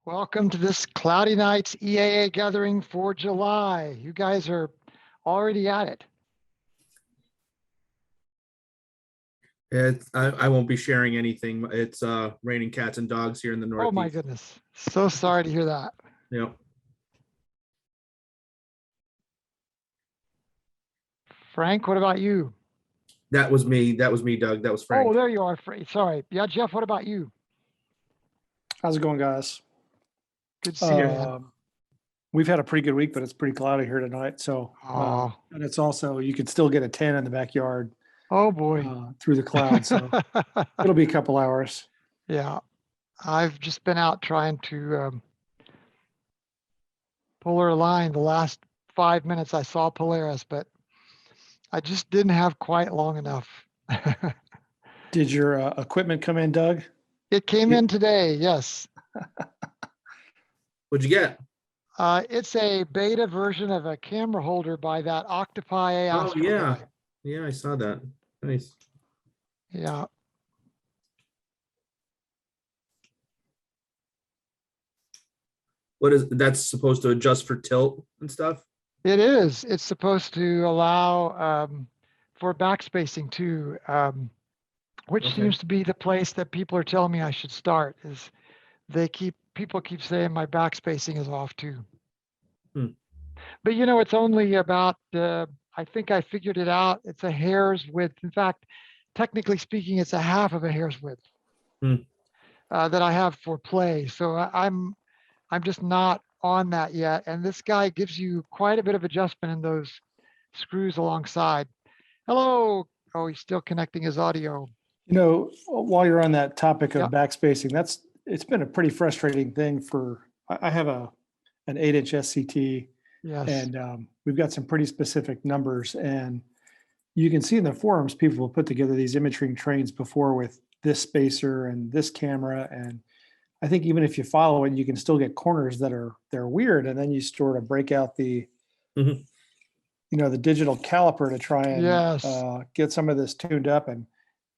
Welcome to this Cloudy Nights EAA gathering for July. You guys are already at it. I won't be sharing anything. It's raining cats and dogs here in the Northeast. Oh my goodness. So sorry to hear that. Yep. Frank, what about you? That was me, Doug. That was Frank. Oh, there you are. Sorry. Yeah, Jeff, what about you? How's it going, guys? Good to see you, man. We've had a pretty good week, but it's pretty cloudy here tonight. So, and it's also, you can still get a tan in the backyard Oh boy. through the clouds. So it'll be a couple hours. Yeah. I've just been out trying to polar align. The last 5 minutes I saw Polaris, but I just didn't have quite long enough. Did your equipment come in, Doug? It came in today, yes. What'd you get? It's a beta version of a camera holder by that Octopi Oh yeah, guy. yeah, I saw that. Nice. Yeah. What is that's supposed to adjust for tilt and stuff? It is. It's supposed to allow for backspacing too, which Okay. seems to be the place that people are telling me I should start. Is people keep saying my backspacing is off too. But you know, it's only about I think I figured it out. It's a hair's width. In fact, technically speaking, it's a half of a hair's width that I have for play. So I'm just not on that yet. And this guy gives you quite a bit of adjustment in those screws alongside. Hello. Oh, he's still connecting his audio. You know, while you're on that topic of backspacing, it's been a pretty frustrating thing for, I have an 8-inch SCT. Yes. And we've got some pretty specific numbers, and you can see in the forums, people will put together these imaging trains before with this spacer and this camera. And I think even if you follow it, you can still get corners they're weird. And then you sort of break out the, you know, the digital caliper to try and get some of this tuned up. And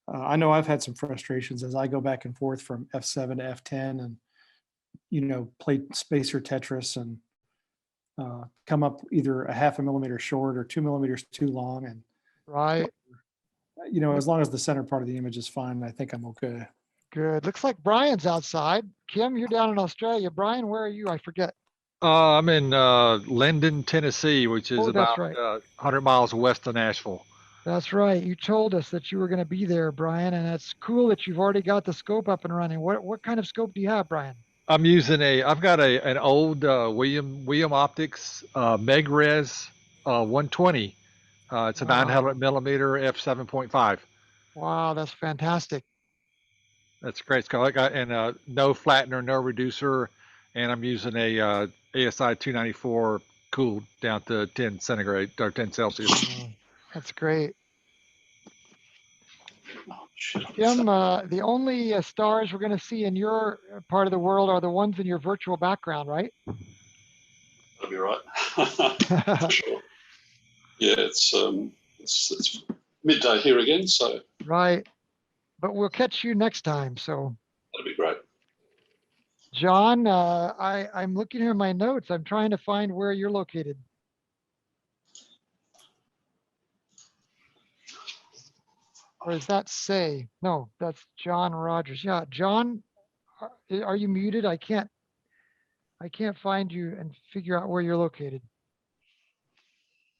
I know I've had some frustrations as I go back and forth from F7 to F10 and, you know, play spacer Tetris and come up either a half a millimeter short or 2 millimeters too long. And right. You know, as long as the center part of the image is fine, I think I'm okay. Good. Looks like Brian's outside. Kim, you're down in Australia. Brian, where are you? I forget. I'm in Linden, Tennessee, which is about 100 miles west of Nashville. That's right. You told us that you were going to be there, Brian, and it's cool that you've already got the scope up and running. What kind of scope do you have, Brian? I'm using I've got an old William Optics MegRes 120. It's a 900 millimeter f7.5. Wow, that's fantastic. That's great. It's got no flattener, no reducer, and I'm using a ASI 294 cooled down to 10 centigrade or 10 Celsius. That's great. Jim, the only stars we're going to see in your part of the world are the ones in your virtual background, right? That'll be right. For sure. Yeah, it's midday here again, so. Right, but we'll catch you next time. So. That'll be great. John, I'm looking here in my notes. I'm trying to find where you're located. Or does that say? No, that's John Rogers. Yeah, John, are you muted? I can't find you and figure out where you're located.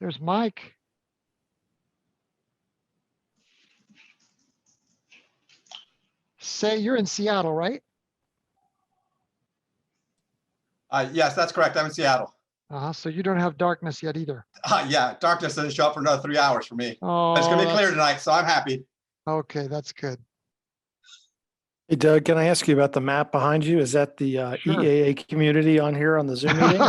There's Mike. Say you're in Seattle, right? Yes, that's correct. I'm in Seattle. So you don't have darkness yet either. Yeah, darkness doesn't show up for another 3 hours for me. Oh, it's gonna be clear tonight, so I'm happy. Okay, that's good. Hey, Doug, can I ask you about the map behind you? Is that the EAA community on here on the Zoom meeting?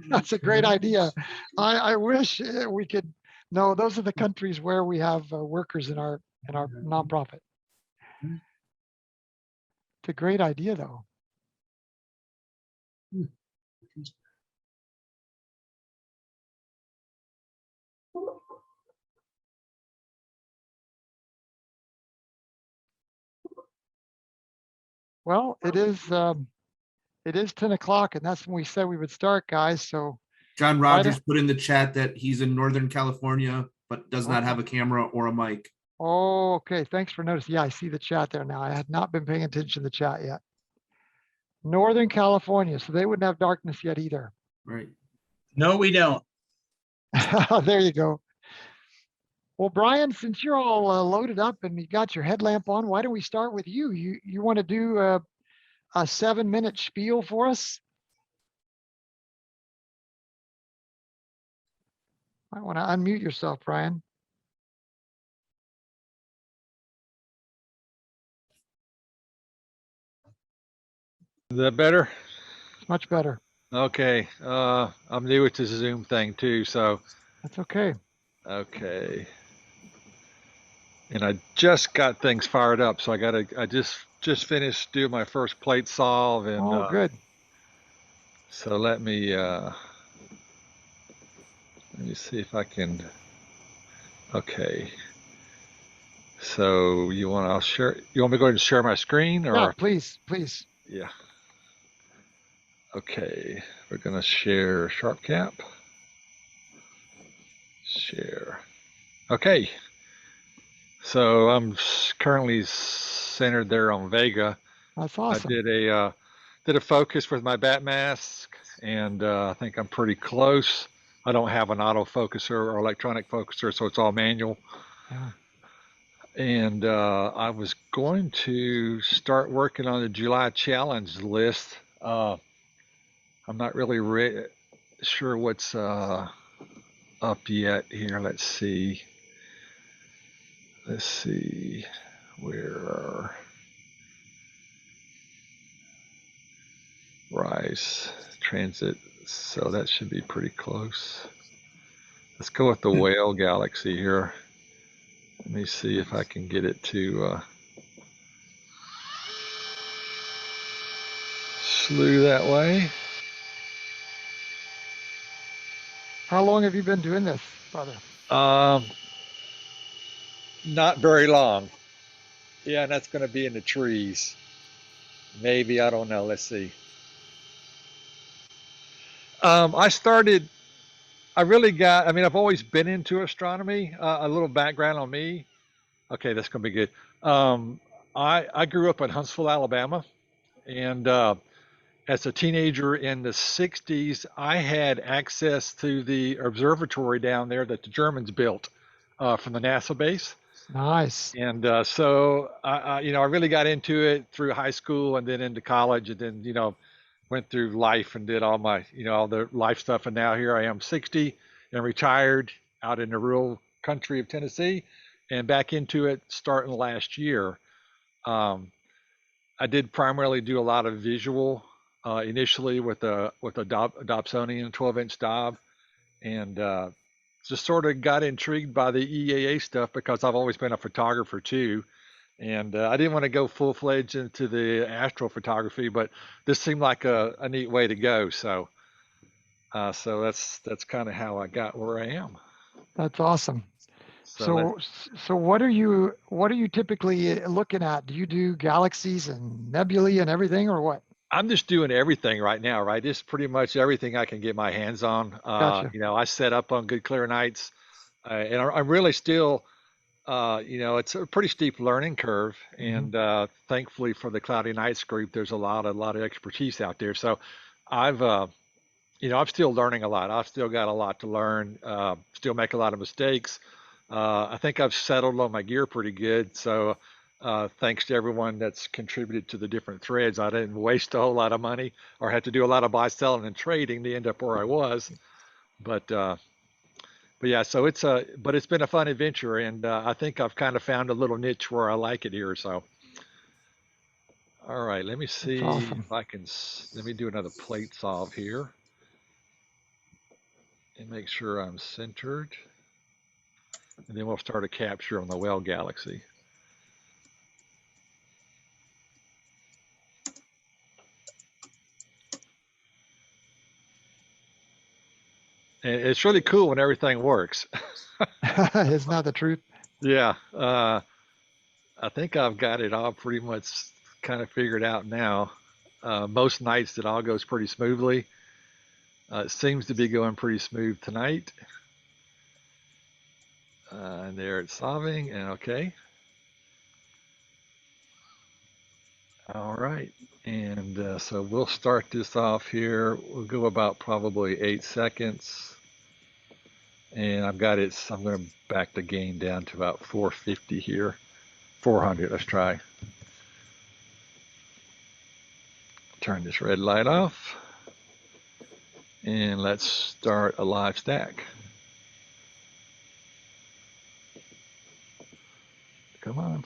That's a great idea. I wish we could. No, those are the countries where we have workers in our nonprofit. It's a great idea, though. Well, it is It is 10 o'clock, and that's when we said we would start, guys. So John Why Rogers don't- put in the chat that he's in Northern California, but does not have a camera or a mic. oh, okay. Thanks for noticing. Yeah, I see the chat there now. I had not been paying attention to the chat yet. Northern California, so they wouldn't have darkness yet either. Right. No, we don't. There you go. Well, Brian, since you're all loaded up and you got your headlamp on, why don't we start with you? You want to do a 7-minute spiel for us? I want to unmute yourself, Brian. Is that better? It's much better. Okay. I'm new with this Zoom thing too, so That's okay. okay. And I just got things fired up, so I just finished doing my first plate solve, and Oh, good. so let me see if I can. Okay. So you want I'll share? You want me to go ahead and share my screen, or Yeah, please. yeah? Okay, we're gonna share SharpCap. Share. Okay. So I'm currently centered there on Vega. That's awesome. I did a focus with my bat mask, and I think I'm pretty close. I don't have an autofocuser or electronic focuser, so it's all manual. Yeah. And I was going to start working on the July challenge list. I'm not really sure what's up yet here. Let's see. Where Rise Transit. So that should be pretty close. Let's go with the Whale Galaxy here. Let me see if I can get it to slew that way. How long have you been doing this, brother? Not very long. Yeah, and that's going to be in the trees. Maybe, I don't know. Let's see. I've always been into astronomy. A little background on me. Okay, that's going to be good. I grew up in Huntsville, Alabama, and as a teenager in the 60s, I had access to the observatory down there that the Germans built from the NASA base. Nice. And so I really got into it through high school and then into college, and then, went through life and did all my, all the life stuff. And now here I am 60 and retired out in the rural country of Tennessee and back into it starting last year. I did primarily do a lot of visual initially with a Dobsonian 12-inch Dob, and just sort of got intrigued by the EAA stuff because I've always been a photographer too. And I didn't want to go full-fledged into the astrophotography, but this seemed like a neat way to go. So that's kind of how I got where I am. That's awesome. So So what are you typically looking at? Do you do galaxies and nebulae and everything, or what? I'm just doing everything right now, right? Just pretty much everything I can get my hands on. Gotcha. I set up on good clear nights, and I'm really still, it's a pretty steep learning curve. Mhm. And thankfully for the Cloudy Nights group, there's a lot of expertise out there. So I've, I'm still learning a lot. I've still got a lot to learn. Still make a lot of mistakes. I think I've settled on my gear pretty good. So thanks to everyone that's contributed to the different threads. I didn't waste a whole lot of money or had to do a lot of buy, selling, and trading to end up where I was. But yeah, so it's been a fun adventure, and I think I've kind of found a little niche where I like it here. So, all right, let me see awesome. if I can. Let me do another plate solve here, and make sure I'm centered, and then we'll start a capture on the Whale Galaxy. And it's really cool when everything works. Isn't that the truth? Yeah, I think I've got it all pretty much kind of figured out now. Most nights it all goes pretty smoothly. It seems to be going pretty smooth tonight. And there it's solving, and okay. All right, and so we'll start this off here. We'll go about probably 8 seconds. And I've got it, I'm going to back the gain down to about 450 here. 400, let's try. Turn this red light off. And let's start a live stack. Come on.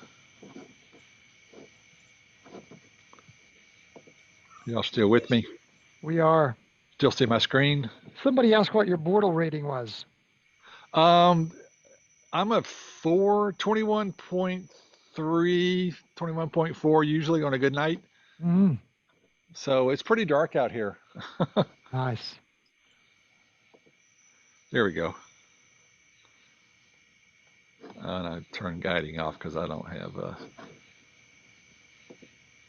Y'all still with me? We are. Still see my screen? Somebody asked what your Bortle rating was. I'm a 21.3, 21.4 usually on a good night. Mm, So it's pretty dark out here. nice. There we go. And I turn guiding off because I don't have a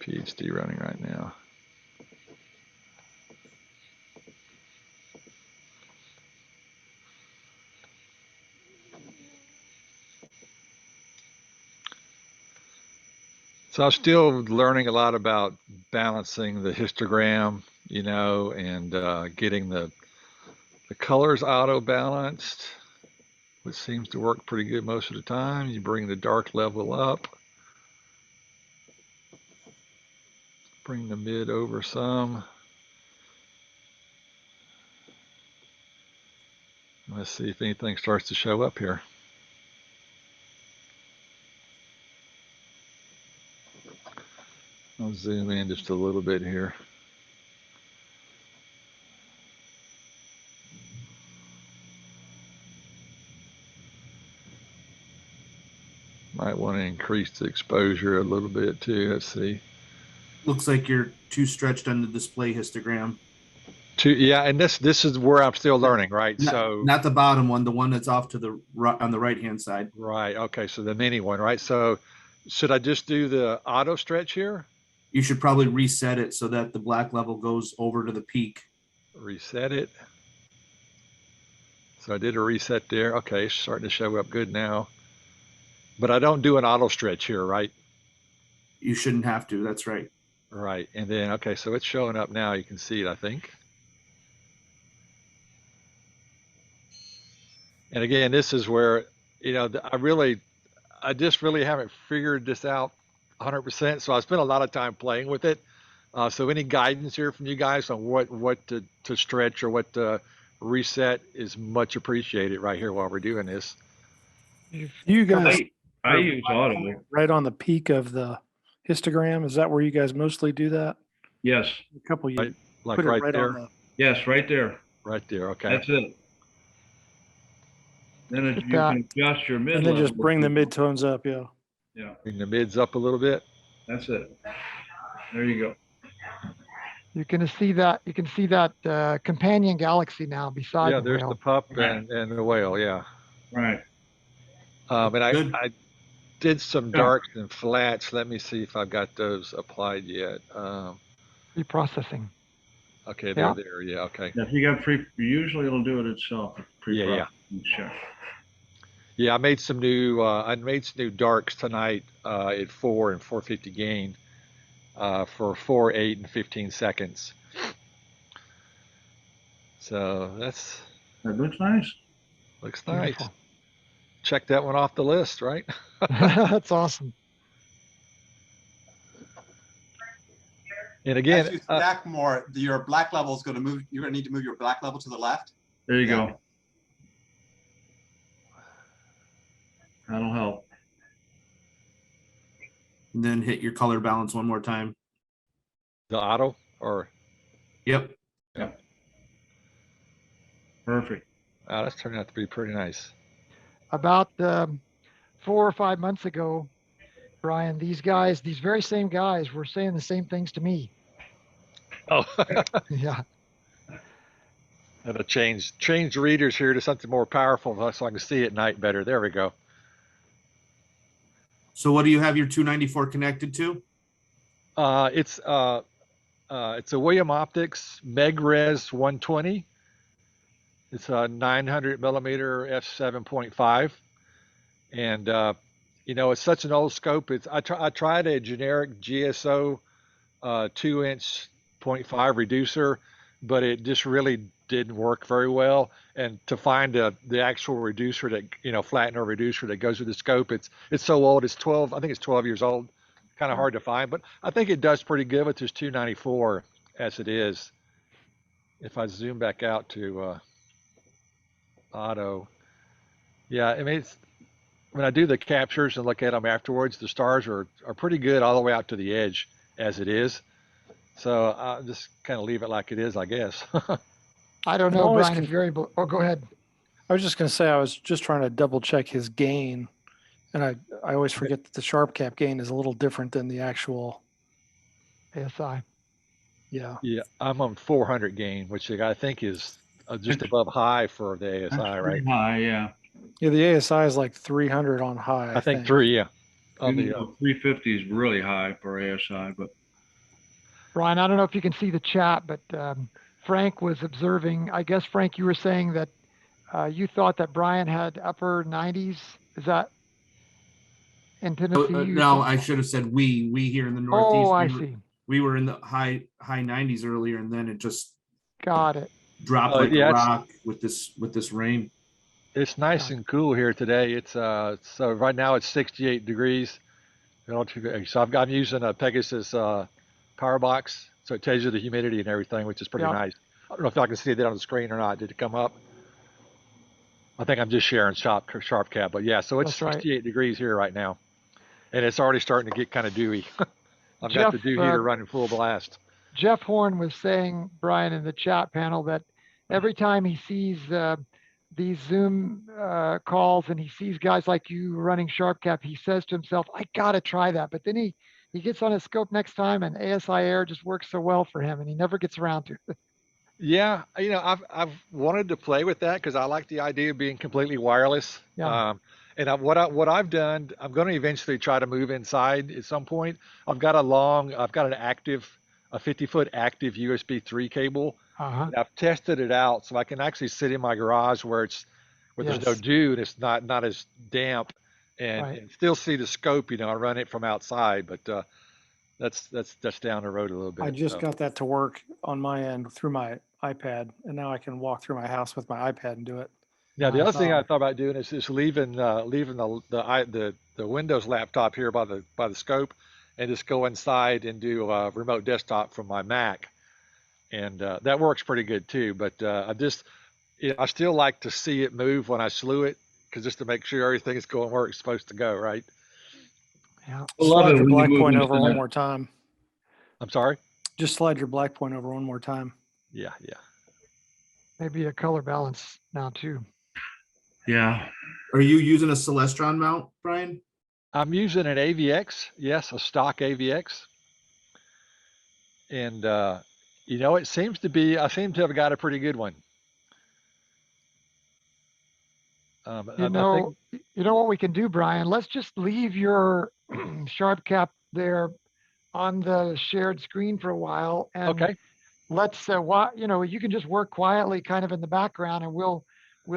PhD running right now. So I'm still learning a lot about balancing the histogram, you know, and getting the colors auto balanced, which seems to work pretty good most of the time. You bring the dark level up, bring the mid over some. Let's see if anything starts to show up here. I'll zoom in just a little bit here. Might want to increase the exposure a little bit too. Let's see. Looks like you're too stretched on the display histogram. Yeah, and this is where I'm still learning, right? Not the bottom one, the one that's off to the right on the right hand side. Right. Okay. So the mini one, right? So should I just do the auto stretch here? You should probably reset it so that the black level goes over to the peak. Reset it. So I did a reset there. Okay, it's starting to show up good now. But I don't do an auto stretch here, right? You shouldn't have to. That's right. Right. And then, okay, so it's showing up now. You can see it, I think. And again, this is where, you know, I just really haven't figured this out 100%. So I spent a lot of time playing with it. So any guidance here from you guys on what to stretch or what to reset is much appreciated right here while we're doing this. You guys I use auto. right on the peak of the histogram. Is that where you guys mostly do that? Yes. A couple you Like put it right there. on the, Yes, right there. Right there. Okay. That's it. Then Look you at that. can adjust your mid and then just bring the midtones up. Yeah. Yeah, Bring the mids up a little bit. that's it. There you go. You can see that. You can see that companion galaxy now beside Yeah, the there's whale. the pup Right. and the whale. Yeah. Right. And Good. I did some Yeah. darks and flats. Let me see if I've got those applied yet. Reprocessing. Okay, Yeah. they're there. Yeah. Okay. If you got usually it'll do it itself. Yeah. Sure. Yeah, I made some new darks tonight at 4 and 450 gain for 4, 8, and 15 seconds. So That looks nice. looks nice. Beautiful. Check that one off the list, right? That's awesome. And As again, you stack more, your black level is going to move. You're going to need to move your black level to the left. There you Yeah. go. That'll help. And then hit your color balance one more time. the auto or Yep. Perfect. that's turned out to be pretty nice. About 4 or 5 months ago, Brian, these very same guys were saying the same things to me. Oh, Yeah. and I change readers here to something more powerful so I can see at night better. There we go. So what do you have your 294 connected to? It's It's a William Optics MegRes 120. It's a 900 millimeter f7.5, and it's such an old scope. I tried a generic GSO 2-inch 0.5 reducer, but it just really didn't work very well. And to find the actual reducer that flattener reducer that goes with the scope, it's so old. It's 12. I think it's 12 years old. Kind of hard to find, but I think it does pretty good with this 294 as it is. If I zoom back out to auto, yeah, I mean, when I do the captures and look at them afterwards, the stars are pretty good all the way out to the edge as it is. So I'll just kind of leave it like it is, I guess. I don't know, Brian, if you're able, oh, go ahead. I was just going to say, I was just trying to double check his gain. And I always forget that the sharp cap gain is a little different than the actual ASI. Yeah. Yeah, I'm on 400 gain, which I think is just above high for the ASI, That's right? pretty high, yeah. Yeah, the ASI is like 300 on high. I think 3, yeah. Even though 350 is really high for ASI, but Brian, I don't know if you can see the chat, but Frank was observing. I guess, Frank, you were saying that you thought that Brian had upper 90s. Is that in Tennessee? No, I should have said we here in the Northeast. Oh, I see. We were in the high 90s earlier, and then it just got it. Dropped like a rock with this rain. It's nice and cool here today. It's so right now it's 68 degrees. So I'm using a Pegasus power box, so it tells you the humidity and everything, which is pretty nice. I don't know if I can see that on the screen or not. Did it come up? I think I'm just sharing sharp cap, but yeah, so it's 68 degrees here right now, and it's already starting to get kind of dewy. I've got the dew heater running full blast. Jeff Horn was saying, Brian, in the chat panel, that every time he sees these Zoom calls and he sees guys like you running sharp cap, he says to himself, I gotta try that. But then he gets on his scope next time, and ASI Air just works so well for him, and he never gets around to it. Yeah, I've wanted to play with that because I like the idea of being completely wireless. Yeah. And what I've done, I'm going to eventually try to move inside at some point. I've got a 50-foot active USB 3 cable. And I've tested it out, so I can actually sit in my garage where there's no dew and it's not as damp, and still see the scope. I run it from outside, but that's down the road a little bit. I just got that to work on my end through my iPad, and now I can walk through my house with my iPad and do it. Yeah, the other thing I thought about doing is leaving the Windows laptop here by the scope, and just go inside and do a remote desktop from my Mac, and that works pretty good too. But I still like to see it move when I slew it, just to make sure everything is going where it's supposed to go, right? Yeah. Slide your black point over one more time. I'm sorry? Just slide your black point over one more time. Yeah. Maybe a color balance now too. Yeah. Are you using a Celestron mount, Brian? I'm using an AVX, yes, a stock AVX. And it seems to be, I seem to have got a pretty good one. You know what we can do, Brian? Let's just leave your sharp cap there on the shared screen for a while, and let's you can just work quietly kind of in the background, and we'll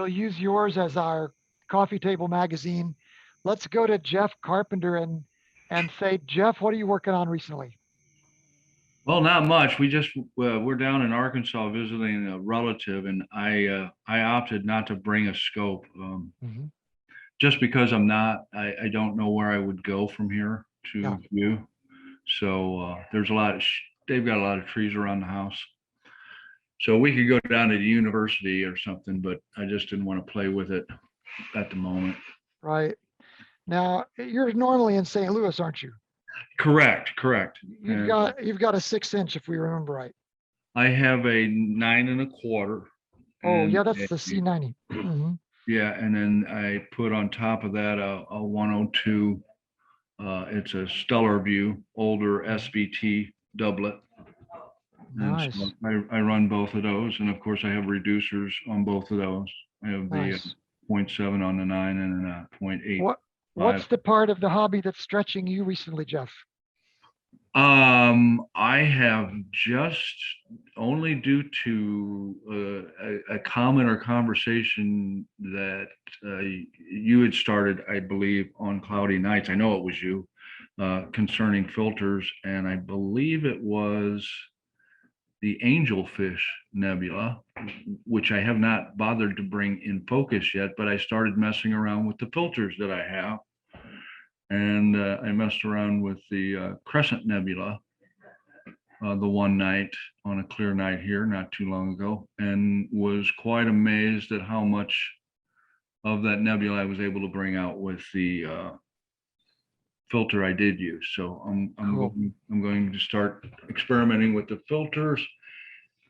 use yours as our coffee table magazine. Let's go to Jeff Carpenter and say, Jeff, what are you working on recently? Well, not much. We're down in Arkansas visiting a relative, and I opted not to bring a scope, just because I don't know where I would go from here to view. So there's they've got a lot of trees around the house. So we could go down to the university or something, but I just didn't want to play with it at the moment. Right. Now, you're normally in St. Louis, aren't you? Correct. You've got a 6-inch, if we remember right. I have a 9 1/4. Oh yeah, that's the C90. Yeah, and then I put on top of that a 102. It's a Stellar View, older SVT doublet. Nice. So I run both of those, and of course I have reducers on both of those. I have the 0.7 on the 9 and 0.8. What's the part of the hobby that's stretching you recently, Jeff? I have just only due to a comment or conversation that you had started, I believe, on cloudy nights. I know it was you, concerning filters, and I believe it was the Angelfish Nebula, which I have not bothered to bring in focus yet, but I started messing around with the filters that I have. And I messed around with the Crescent Nebula the one night on a clear night here not too long ago, and was quite amazed at how much of that nebula I was able to bring out with the filter I did use. So Cool. I'm going to start experimenting with the filters,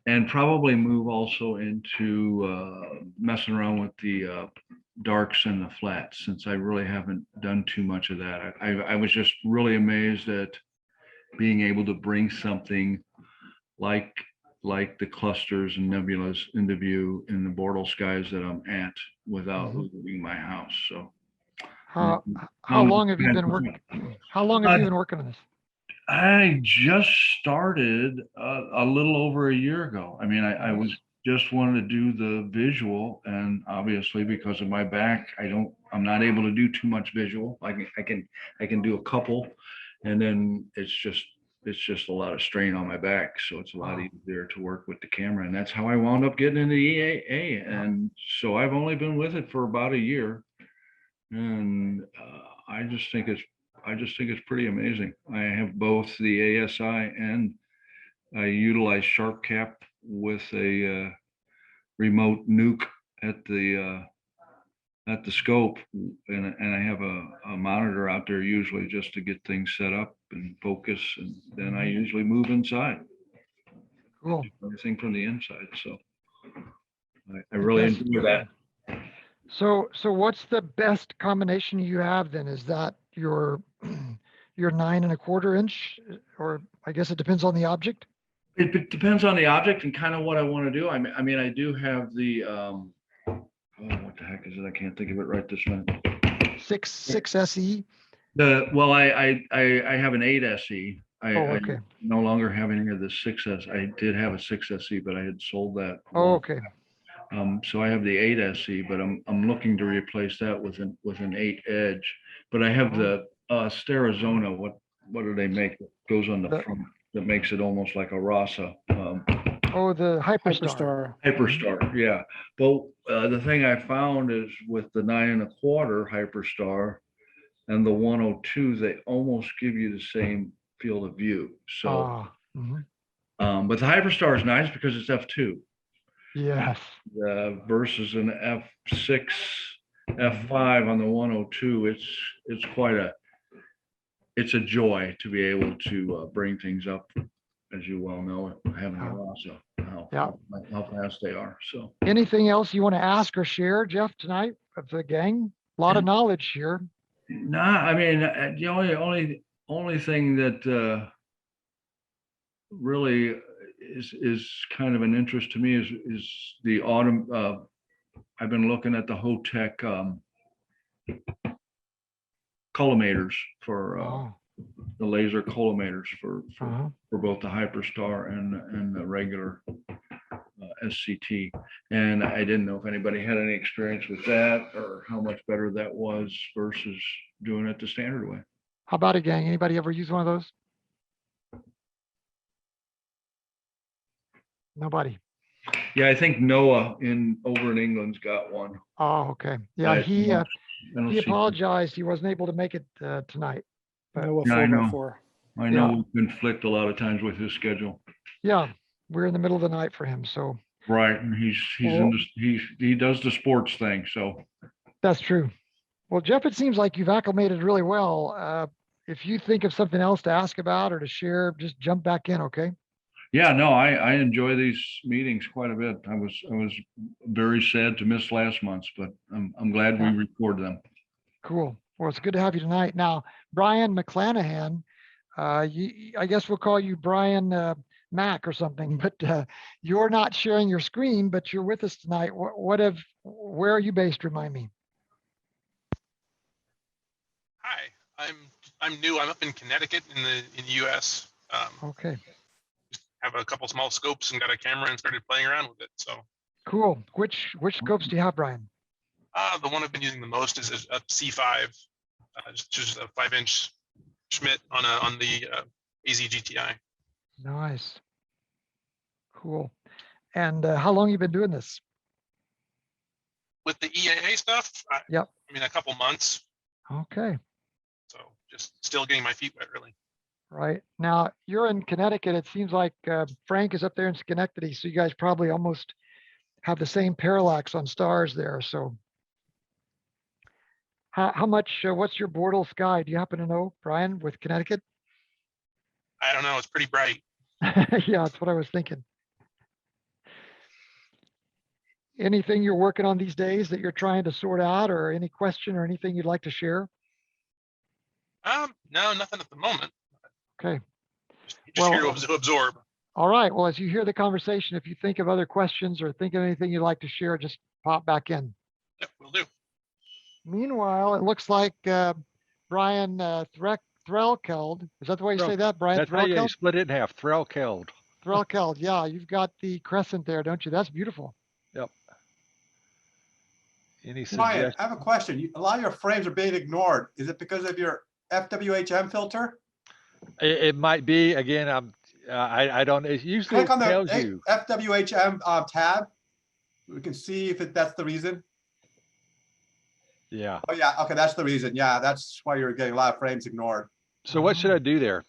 and probably move also into messing around with the darks and the flats, since I really haven't done too much of that. I was just really amazed at being able to bring something like the clusters and nebulas into view in the border skies that I'm at without leaving my house. So How long have you been working? How long have you been working on this? I just started a little over a year ago. I mean, I was just wanted to do the visual, and obviously because of my back, I'm not able to do too much visual. I can do a couple, and then it's just a lot of strain on my back. So it's a lot easier to work with the camera, and that's how I wound up getting into EAA. And so I've only been with it for about a year, and I just think it's pretty amazing. I have both the ASI, and I utilize Sharp Cap with a remote nuke at the scope, and I have a monitor out there usually just to get things set up and focus, and then I usually move inside. Cool. Everything from the inside. So I really enjoy that. So what's the best combination you have then? Is that your 9¼ inch, or I guess it depends on the object? It depends on the object and kind of what I want to do. I mean, I do have the what the heck is it? I can't think of it right this minute. 6 SE. I have an 8 SE. Okay. I no longer have any of the 6S. I did have a 6 SE, but I had sold that. Okay. So I have the 8 SE, but I'm looking to replace that with an 8 Edge. But I have the Sterizona. What do they make that goes on the front that makes it almost like a Rasa? The Hyperstar. Hyperstar, yeah. But the thing I found is with the 9¼ Hyperstar and the 102, they almost give you the same field of view. So, but the Hyperstar is nice because it's f2. Yes. Versus an f6, f5 on the 102, it's a joy to be able to bring things up, as you well know, having a Rasa, how fast they are. So anything else you want to ask or share, Jeff, tonight of the gang? A lot of knowledge here. Nah, I mean, the only thing that really is kind of an interest to me is the autumn. I've been looking at the Hotech collimators for the laser collimators for both the Hyperstar and the regular SCT. And I didn't know if anybody had any experience with that, or how much better that was versus doing it the standard way. How about it, gang? Anybody ever use one of those? Nobody. Yeah, I think Noah over in England's got one. Oh, okay. Yeah, he apologized. He wasn't able to make it tonight. Noah Yeah, I know. 4x4. I know we conflict a lot of times with his schedule. Yeah, we're in the middle of the night for him, so. Right, and he does the sports thing, so. That's true. Well, Jeff, it seems like you've acclimated really well. If you think of something else to ask about or to share, just jump back in, okay? Yeah, no, I enjoy these meetings quite a bit. I was very sad to miss last month's, but I'm glad we record them. Cool. Well, it's good to have you tonight. Now, Brian McClanahan, I guess we'll call you Brian Mac or something, but you're not sharing your screen, but you're with us tonight. Where are you based? Remind me. Hi, I'm new. I'm up in Connecticut in the US. Okay, Just have a couple small scopes and got a camera and started playing around with it. So cool. Which scopes do you have, Brian? the one I've been using the most is a C5, just a 5-inch Schmidt on the AZ GTI. Nice. Cool. And how long you been doing this? With the EAA stuff, Yep. I mean, a couple months. Okay. So just still getting my feet wet, really. Right. Now you're in Connecticut. It seems like Frank is up there in Schenectady. So you guys probably almost have the same parallax on stars there. So how much, what's your Bortle sky? Do you happen to know, Brian, with Connecticut? I don't know. It's pretty bright. Yeah, that's what I was thinking. Anything you're working on these days that you're trying to sort out, or any question or anything you'd like to share? No, nothing at the moment. Okay. Just here to absorb. All right. Well, as you hear the conversation, if you think of other questions or think of anything you'd like to share, just pop back in. Yep, will do. Meanwhile, it looks like Brian Threlkeld. Is that the way you say that, Brian? That's how you Threlkeld? split it in half. Threlkeld. Threlkeld. Yeah, you've got the crescent there, don't you? That's beautiful. Yep. Any Ryan, suggestions? I have a question. A lot of your frames are being ignored. Is it because of your FWHM filter? It might be. Again, I don't. It usually Click on the tells you. FWHM tab. We can see if that's the reason. Yeah. Oh yeah, okay, that's the reason. Yeah, that's why you're getting a lot of frames ignored. So what should I do there?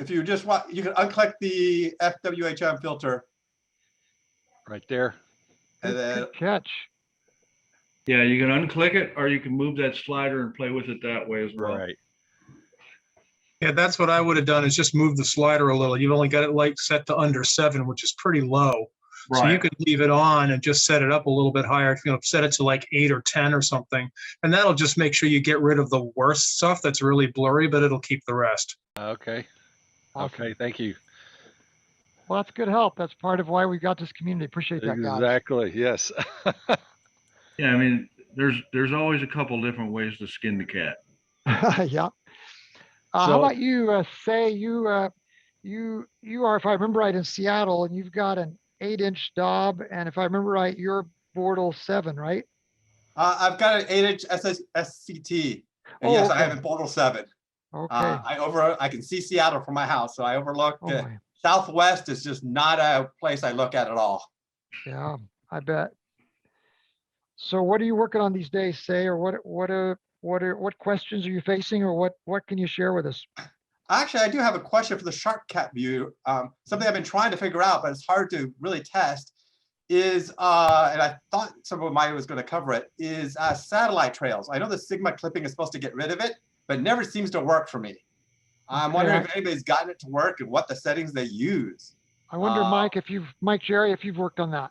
If you just want, you can unclick the FWHM filter Right there. and then Good catch. Yeah, you can unclick it, or you can move that slider and play with it that way as well. Right. Yeah, that's what I would have done, is just move the slider a little. You've only got it like set to under 7, which is pretty low. So you Right. could leave it on and just set it up a little bit higher. You know, set it to like 8 or 10 or something, and that'll just make sure you get rid of the worst stuff that's really blurry, but it'll keep the rest. Okay. Awesome. Okay. Thank you. Well, that's good help. That's part of why we got this community. Appreciate that, guys. Exactly. Yes. Yeah, I mean, there's always a couple different ways to skin the cat. Yeah. How So- about you? Say you are, if I remember right, in Seattle, and you've got an 8-inch Dob, and if I remember right, you're Bortle 7, right? I've got an 8-inch SCT. And Oh, yes, I okay. have a Bortle 7. Okay. I can see Seattle from my house, so I overlook Oh my. Southwest is just not a place I look at all. Yeah, I bet. So what are you working on these days, Say, or what questions are you facing, or what can you share with us? Actually, I do have a question for the Sharp Cat view. Something I've been trying to figure out, but it's hard to really test, is, and I thought somebody was going to cover it, is satellite trails. I know the Sigma clipping is supposed to get rid of it, but it never seems to work for me. I'm wondering if anybody's gotten it to work and what the settings they use. I wonder, Mike Jerry, if you've worked on that.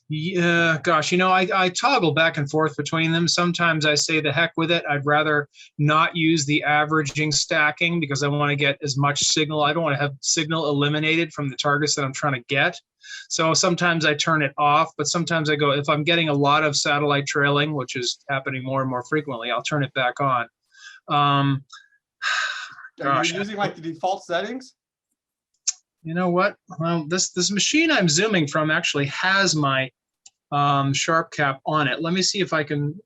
Yeah, gosh, you know, I toggle back and forth between them. Sometimes I say the heck with it. I'd rather not use the averaging stacking because I want to get as much signal. I don't want to have signal eliminated from the targets that I'm trying to get. So sometimes I turn it off, but sometimes I go, if I'm getting a lot of satellite trailing, which is happening more and more frequently, I'll turn it back on. Are Gosh. you using like the default settings? You know what? Well, this machine I'm zooming from actually has my Sharp Cap on it. Let me see if I can.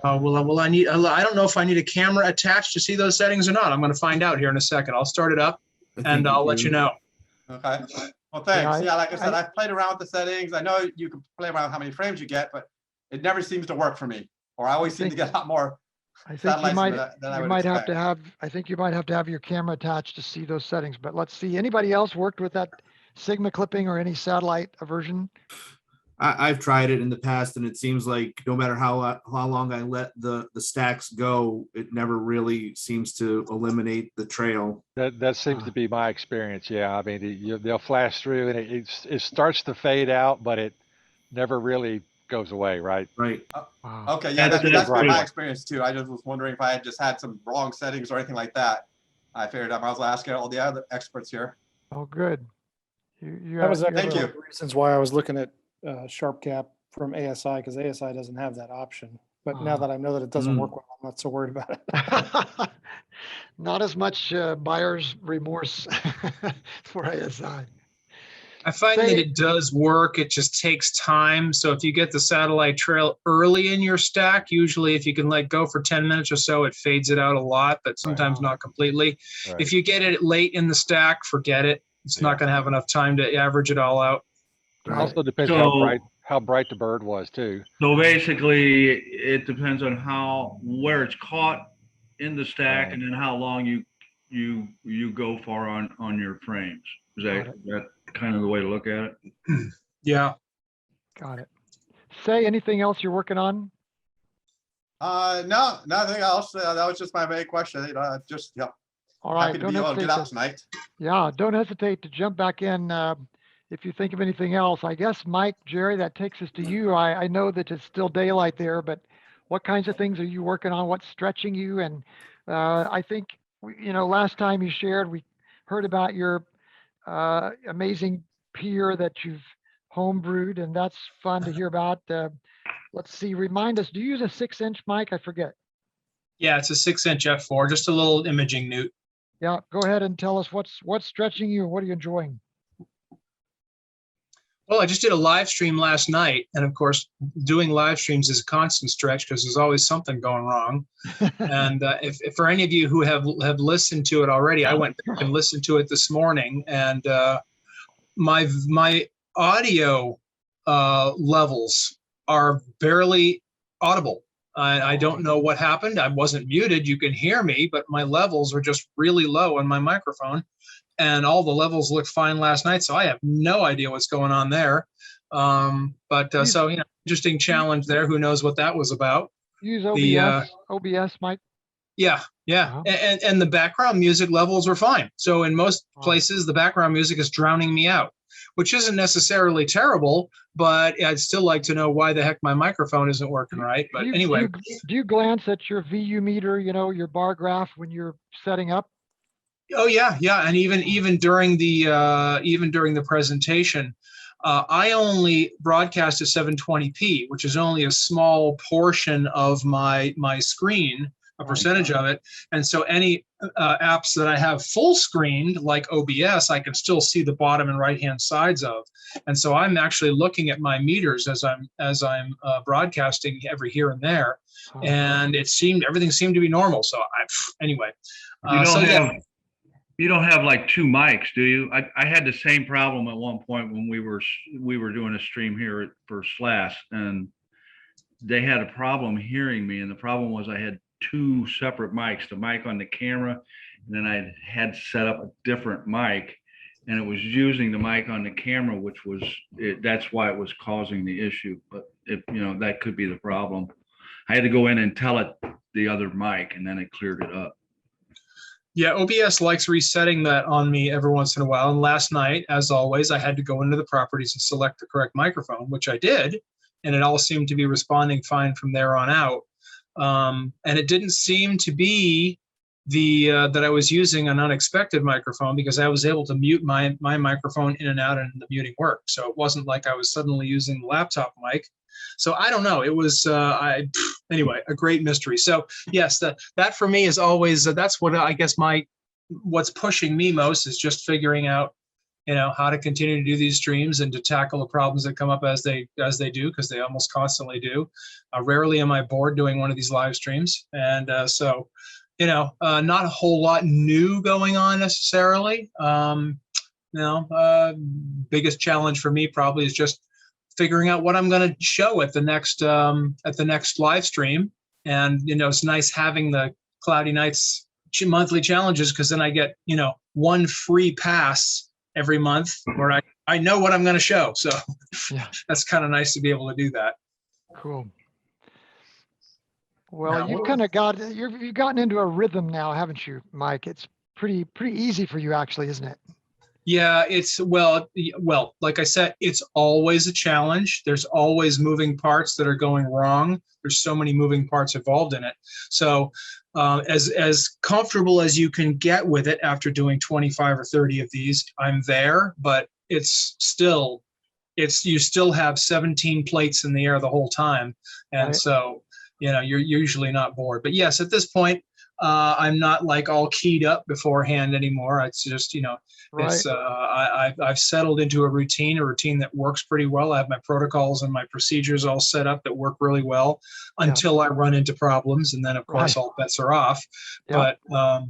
Will I need? I don't know if I need a camera attached to see those settings or not. I'm going to find out here in a second. I'll start it up and I'll let you know. Okay. Well, thanks. Yeah, Yeah, like I said, I've played around with the settings. I know you can play around with how many frames you get, but it never seems to work for me. Or I always seem to get a lot more. I think you might, than I you would might have expect. to have, I think you might have to have your camera attached to see those settings, but let's see. Anybody else worked with that Sigma clipping or any satellite version? I've tried it in the past, and it seems like no matter how long I let the stacks go, it never really seems to eliminate the trail. That seems to be my experience. Yeah. I mean, they'll flash through and it starts to fade out, but it never really goes away. Right. Right. Wow. Okay, yeah, That's that's been right. my experience too. I just was wondering if I had just had some wrong settings or anything like that. I figured I might as well ask all the other experts here. Oh, good. You That was have- Thank actually you. one of the reasons why I was looking at Sharp Cap from ASI, because ASI doesn't have that option. But now that I know that it doesn't work well, I'm not so worried about it. Not as much buyer's remorse for ASI. I find that it does work. It just takes time. So if you get the satellite trail early in your stack, usually if you can let go for 10 minutes or so, it fades it out a lot, but sometimes not completely. Right. If you get it late in the stack, forget it. It's not going to have enough time to average it all out. It also depends So- how bright the bird was too. So basically, it depends on where it's caught in the stack, Right. and then how long you go for on your frames. Is that kind of the way to look at it? Yeah. Got it. Say anything else you're working on? No, nothing else. That was just my main question. Just, yeah. All right. Happy to be able to get out tonight. Yeah, don't hesitate to jump back in if you think of anything else. I guess, Mike, Jerry, that takes us to you. I know that it's still daylight there, but what kinds of things are you working on? What's stretching you? And I think, last time you shared, we heard about your amazing pier that you've homebrewed, and that's fun to hear about. Let's see, remind us, do you use a 6-inch mic? I forget. Yeah, it's a 6-inch f4, just a little imaging newt. Yeah, go ahead and tell us what's stretching you. What are you enjoying? Well, I just did a live stream last night, and of course, doing live streams is a constant stretch because there's always something going wrong. And if for any of you who have listened to it already, I went back and listened to it this morning, and my audio levels are barely audible. I don't know what happened. I wasn't muted. You can hear me, but my levels were just really low on my microphone. And all the levels looked fine last night, so I have no idea what's going on there. So, interesting challenge there. Who knows what that was about? Use OBS, OBS, Mike. Yeah. And the background music levels were fine. So in most places, the background music is drowning me out, which isn't necessarily terrible, but I'd still like to know why the heck my microphone isn't working right. But anyway. Do you glance at your VU meter, your bar graph when you're setting up? Oh yeah, and even during the presentation, I only broadcast at 720p, which is only a small portion of my screen, a percentage of it. And so any apps that I have full screened, like OBS, I can still see the bottom and right hand sides of. And so I'm actually looking at my meters as I'm broadcasting every here and there, and everything seemed to be normal. So anyway. You don't have like two mics, do you? I had the same problem at one point when we were doing a stream here for SLAS, and they had a problem hearing me. And the problem was I had two separate mics, the mic on the camera, and then I had set up a different mic, and it was using the mic on the camera, that's why it was causing the issue. But that could be the problem. I had to go in and tell it the other mic, and then it cleared it up. Yeah, OBS likes resetting that on me every once in a while. And last night, as always, I had to go into the properties and select the correct microphone, which I did. And it all seemed to be responding fine from there on out. And it didn't seem to be that I was using an unexpected microphone, because I was able to mute my microphone in and out, and the muting worked. So it wasn't like I was suddenly using the laptop mic. So I don't know. It was anyway, a great mystery. So yes, that for me is always that's what I guess what's pushing me most is just figuring out how to continue to do these streams and to tackle the problems that come up as they do, because they almost constantly do. Rarely am I bored doing one of these live streams, and so not a whole lot new going on necessarily. Biggest challenge for me probably is just figuring out what I'm going to show at the next live stream. And it's nice having the Cloudy Nights monthly challenges, because then I get one free pass every month where I know what I'm going to show. So yeah, that's kind of nice to be able to do that. Cool. Well, you've kind of you've gotten into a rhythm now, haven't you, Mike? It's pretty easy for you, actually, isn't it? Yeah, it's well, like I said, it's always a challenge. There's always moving parts that are going wrong. There's so many moving parts involved in it. So as comfortable as you can get with it after doing 25 or 30 of these, I'm there, but you still have 17 plates in the air the whole time. And so you're usually not bored. But yes, at this point, I'm not like all keyed up beforehand anymore. It's just, Right. it's I've settled into a routine that works pretty well. I have my protocols and my procedures all set up that work really well until I run into problems, and then of course all bets are off. Yeah. But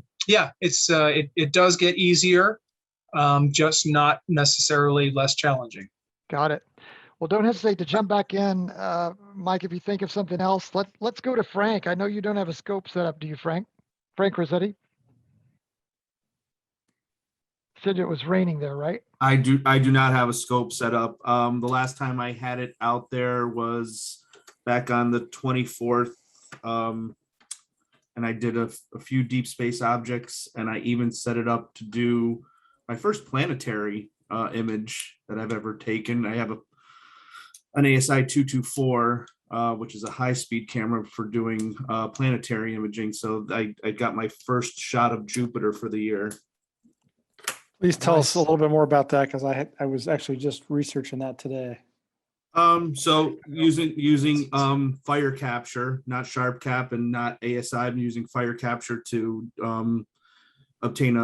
it's it does get easier, just not necessarily less challenging. Got it. Well, don't hesitate to jump back in, Mike, if you think of something else. Let's go to Frank. I know you don't have a scope set up, do you, Frank? Frank Rossetti? Said it was raining there, right? I do not have a scope set up. The last time I had it out there was back on the 24th. And I did a few deep space objects, and I even set it up to do my first planetary image that I've ever taken. I have an ASI 224, which is a high-speed camera for doing planetary imaging. So I got my first shot of Jupiter for the year. Please tell us a little bit more about that, because I was actually just researching that today. So using fire capture, not sharp cap and not ASI, I'm using fire capture to obtain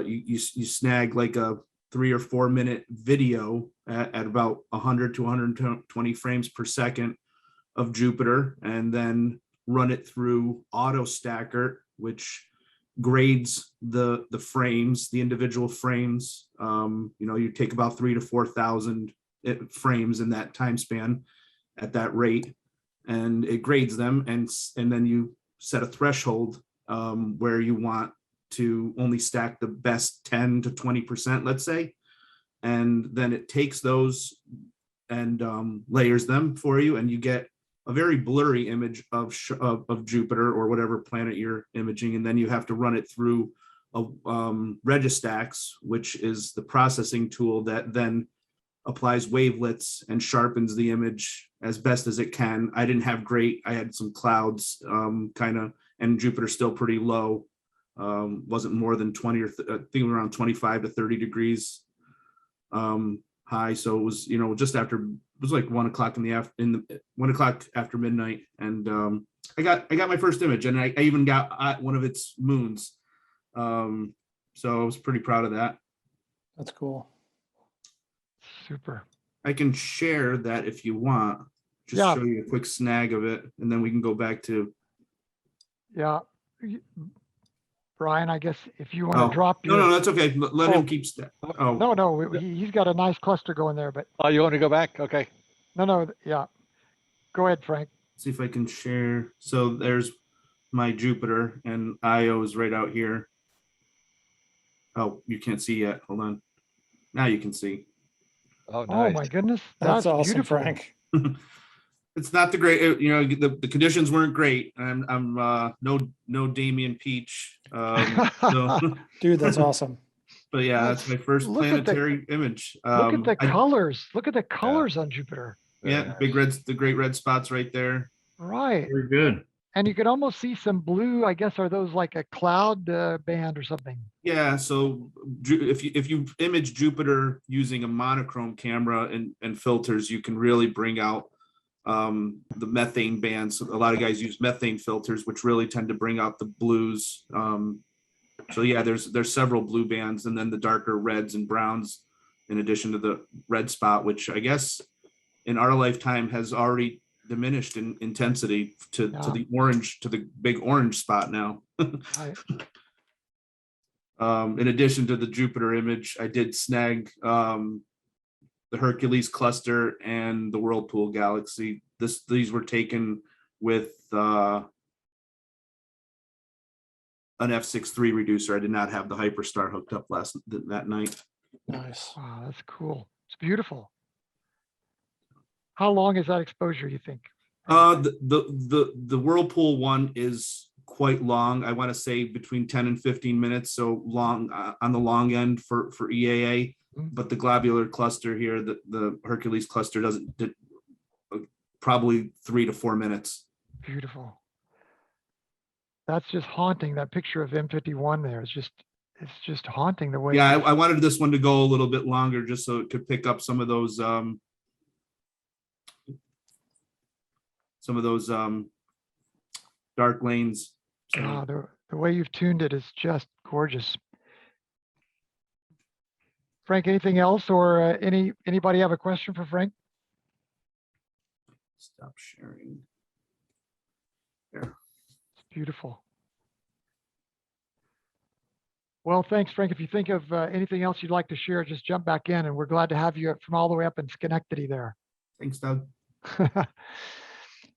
you snag like a 3 or 4 minute video at about 100 to 120 frames per second of Jupiter, and then run it through Auto Stacker, which grades the frames, the individual frames. You take about 3,000 to 4,000 frames in that time span at that rate, and it grades them, and then you set a threshold where you want to only stack the best 10 to 20%, let's say, and then it takes those and layers them for you, and you get a very blurry image of Jupiter or whatever planet you're imaging, and then you have to run it through a Registax, which is the processing tool that then applies wavelets and sharpens the image as best as it can. I didn't have great, I had some clouds and Jupiter's still pretty low. Wasn't more than 20 or I think around 25 to 30 degrees high. So it was, just after, it was like 1 o'clock in the 1 o'clock after midnight. And I got my first image, and I even got one of its moons. So I was pretty proud of that. That's cool. Super. I can share that if you want. Just show you a quick snag of it, and then we can go back to. Yeah. Brian, I guess if you want to drop your. No, that's okay. Let him keep that. Oh. No, he's got a nice cluster going there, but. Oh, you want to go back? Okay. No, yeah. Go ahead, Frank. See if I can share. So there's my Jupiter, and Io is right out here. Oh, you can't see yet. Hold on. Now you can see. Oh, nice. Oh my goodness. That's awesome, beautiful. Frank. It's not the great, the conditions weren't great. I'm no Damien Peach. Dude, that's awesome. But yeah, that's my first planetary image. Look at the colors. Look at the colors on Jupiter. Yeah, the great red spots right there. Right. Very good. And you could almost see some blue. I guess are those like a cloud band or something? Yeah. So if you image Jupiter using a monochrome camera and filters, you can really bring out the methane bands. A lot of guys use methane filters, which really tend to bring out the blues. So yeah, there's several blue bands, and then the darker reds and browns, in addition to the red spot, which I guess in our lifetime has already diminished in intensity to the orange, to the big orange spot now. Right. In addition to the Jupiter image, I did snag the Hercules cluster and the Whirlpool galaxy. These were taken with an F6.3 reducer. I did not have the Hyperstar hooked up that night. Nice. Wow, that's cool. It's beautiful. How long is that exposure, you think? The Whirlpool one is quite long. I want to say between 10 and 15 minutes. So long on the long end for EAA. But the globular cluster here, the Hercules cluster did probably 3 to 4 minutes. Beautiful. That's just haunting. That picture of M51 there is it's just haunting the way. Yeah, I wanted this one to go a little bit longer just so it could pick up some of those dark lanes. So, Ah, the way you've tuned it is just gorgeous. Frank, anything else, or anybody have a question for Frank? stop sharing. It's beautiful. Well, thanks, Frank. If you think of anything else you'd like to share, just jump back in, and we're glad to have you from all the way up in Schenectady there. Thanks, Doug.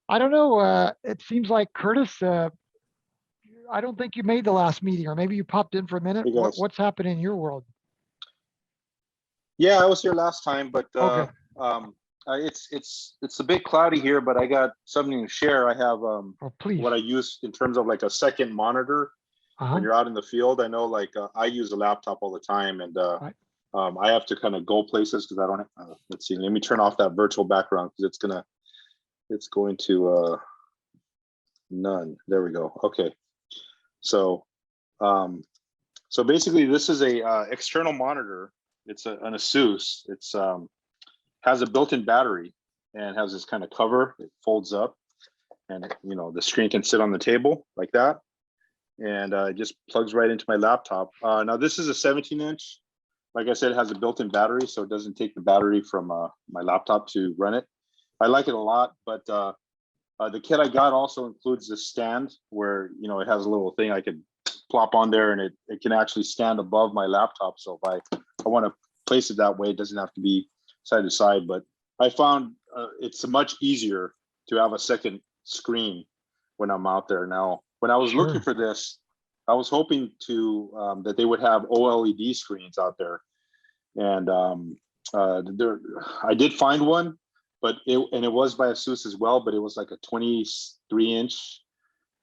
I don't know. It seems like Curtis, I don't think you made the last meeting, or maybe you popped in for a minute. Hey, guys. What's happening in your world? Yeah, I was here last time, but Okay. it's a bit cloudy here. But I got something to share. I have Oh, please. what I use in terms of like a second monitor Uh-huh. when you're out in the field. I know, like I use a laptop all the time, and Right. I have to kind of go places because I don't. Let's see. Let me turn off that virtual background because it's going to none. There we go. Okay. So so basically, this is a external monitor. It's an Asus. It's has a built-in battery and has this kind of cover. It folds up, and the screen can sit on the table like that, and it just plugs right into my laptop. Now this is a 17-inch. Like I said, it has a built-in battery, so it doesn't take the battery from my laptop to run it. I like it a lot, but the kit I got also includes this stand where it has a little thing I could plop on there, and it can actually stand above my laptop. So if I want to place it that way, it doesn't have to be side to side. But I found it's much easier to have a second screen when I'm out there. Now, when I was looking for this, I was hoping to that they would have OLED screens out there, and I did find one, but it was by Asus as well, but it was like a 23-inch,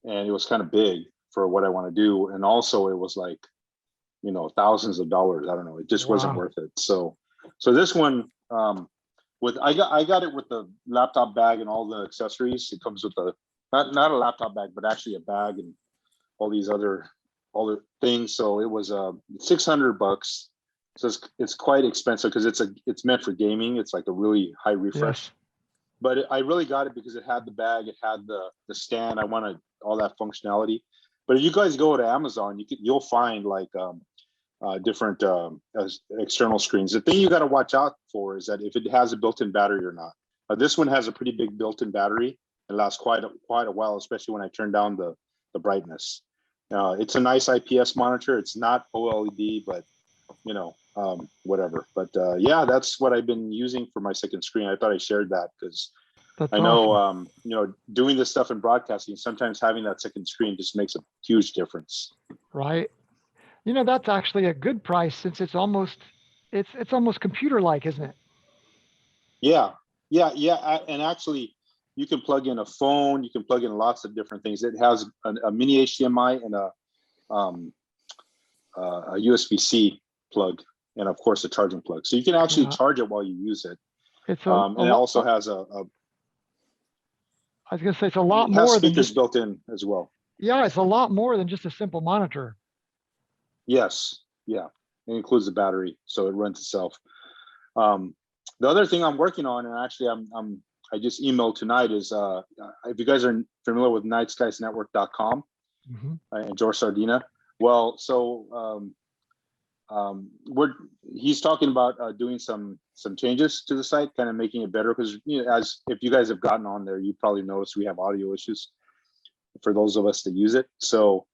and it was kind of big for what I want to do, and also it was like thousands of dollars. I don't know, it just wasn't worth it. So this one, I got it with the laptop bag and all the accessories. It comes with not a laptop bag, but actually a bag and all these other things. So it was $600. So it's quite expensive because it's meant for gaming. It's like a really high refresh. Yes. But I really got it because it had the bag, it had the stand. I wanted all that functionality. But if you guys go to Amazon, you'll find like different external screens. The thing you got to watch out for is that if it has a built-in battery or not. This one has a pretty big built-in battery. It lasts quite a while, especially when I turn down the brightness. It's a nice IPS monitor. It's not OLED, but whatever. But yeah, that's what I've been using for my second screen. I thought I shared that because I know awesome. Doing this stuff in broadcasting, sometimes having that second screen just makes a huge difference. Right. That's actually a good price since it's almost computer-like, isn't it? Yeah. And actually, you can plug in a phone. You can plug in lots of different things. It has a mini HDMI and a USB-C plug, and of course a charging plug. So you can actually charge it while you use it. It's and it also has I was going to say it's a lot it has more than speakers just built in as well. Yeah, it's a lot more than just a simple monitor. Yes, yeah, it includes the battery, so it runs itself. The other thing I'm working on, and actually I just emailed tonight, is if you guys are familiar with nightskiesnetwork.com and George Sardina. Well, so he's talking about doing some changes to the site, kind of making it better, because as if you guys have gotten on there, you probably noticed we have audio issues for those of us that use it. So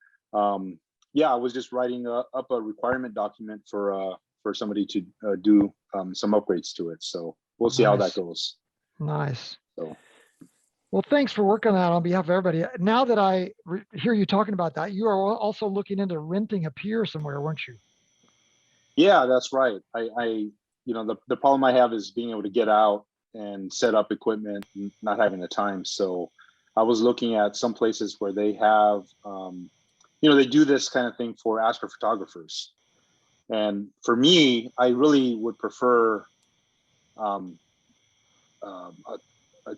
yeah, I was just writing up a requirement document for somebody to do some upgrades to it. So we'll see how that goes. Nice. So, well, thanks for working on that on behalf of everybody. Now that I hear you talking about that, you are also looking into renting a pier somewhere, weren't you? Yeah, that's right. I the problem I have is being able to get out and set up equipment and not having the time. So I was looking at some places where they have, they do this kind of thing for astrophotographers. And for me, I really would prefer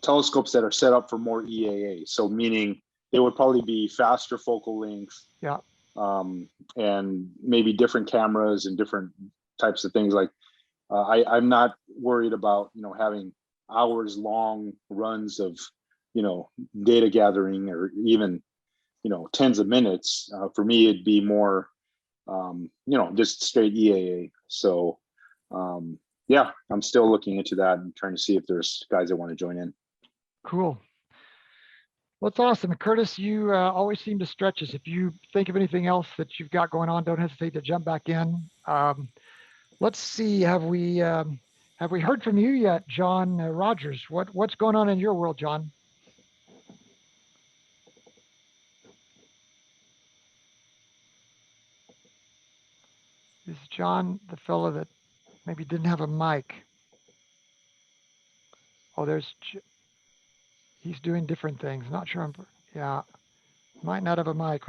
telescopes that are set up for more EAA. So meaning it would probably be faster focal length. Yeah. And maybe different cameras and different types of things. Like I'm not worried about having hours long runs of data gathering, or even tens of minutes. For me, it'd be more, just straight EAA. So, yeah, I'm still looking into that and trying to see if there's guys that want to join in. Cool. Well, it's awesome. Curtis, you always seem to stretch us. If you think of anything else that you've got going on, don't hesitate to jump back in. Let's see, have we heard from you yet, John Rogers? What's going on in your world, John? Is John the fellow that maybe didn't have a mic? Oh, he's doing different things. Not sure. Yeah, might not have a mic.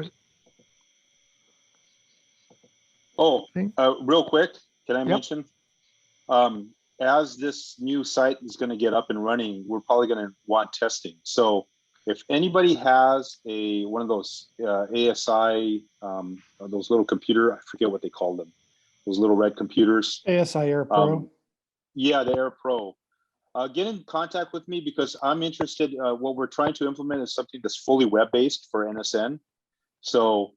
Real quick, can I mention? As this new site is going to get up and running, we're probably going to want testing. So if anybody has one of those ASI, those little computer, I forget what they call them, those little red computers. ASI Air Pro. Yeah, the Air Pro. Get in contact with me because I'm interested. What we're trying to implement is something that's fully web-based for NSN. So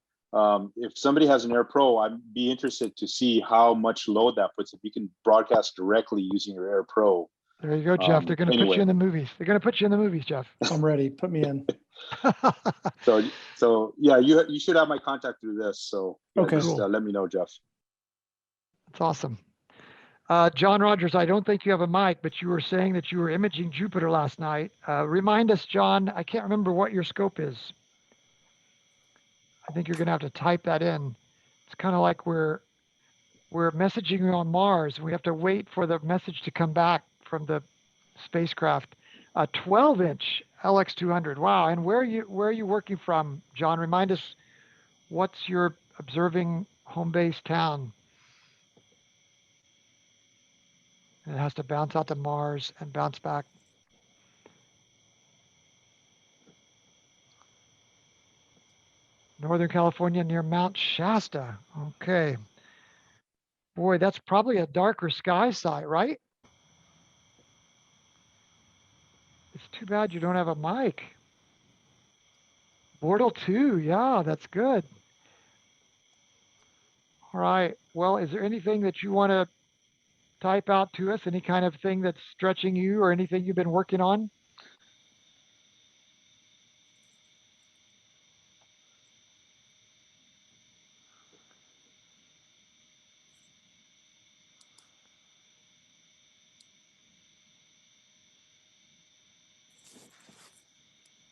if somebody has an Air Pro, I'd be interested to see how much load that puts. If you can broadcast directly using your Air Pro. There you go, Jeff. They're going to put you in the movies. They're going to put you in the movies, Jeff. I'm ready. Put me in. So yeah, you should have my contact through this. So yeah, okay, just let me know, Jeff. That's awesome. John Rogers, I don't think you have a mic, but you were saying that you were imaging Jupiter last night. Remind us, John, I can't remember what your scope is. I think you're going to have to type that in. It's kind of like we're messaging on Mars. We have to wait for the message to come back from the spacecraft. A 12-inch LX200. Wow. And where are you working from, John? Remind us, what's your observing home base town? And it has to bounce out to Mars and bounce back. Northern California near Mount Shasta. Okay. Boy, that's probably a darker sky site, right? It's too bad you don't have a mic. Bortle 2, yeah, that's good. All right. Well, is there anything that you want to type out to us? Any kind of thing that's stretching you or anything you've been working on?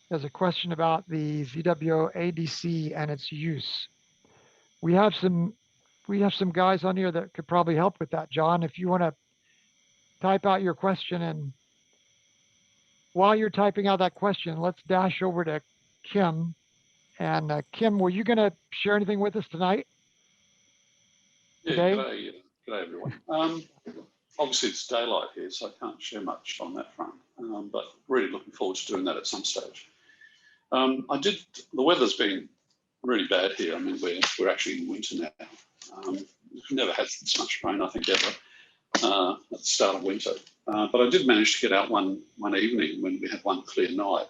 There's a question about the ZWO ADC and its use. We have some guys on here that could probably help with that, John. If you want to type out your question, and while you're typing out that question, let's dash over to Kim. And Kim, were you going to share anything with us tonight? Yeah, Today? g'day everyone. Obviously it's daylight here, so I can't share much on that front, but really looking forward to doing that at some stage. The weather's been really bad here. I mean, we're actually in winter now. We've never had this much rain, I think, ever at the start of winter. But I did manage to get out one evening when we had one clear night.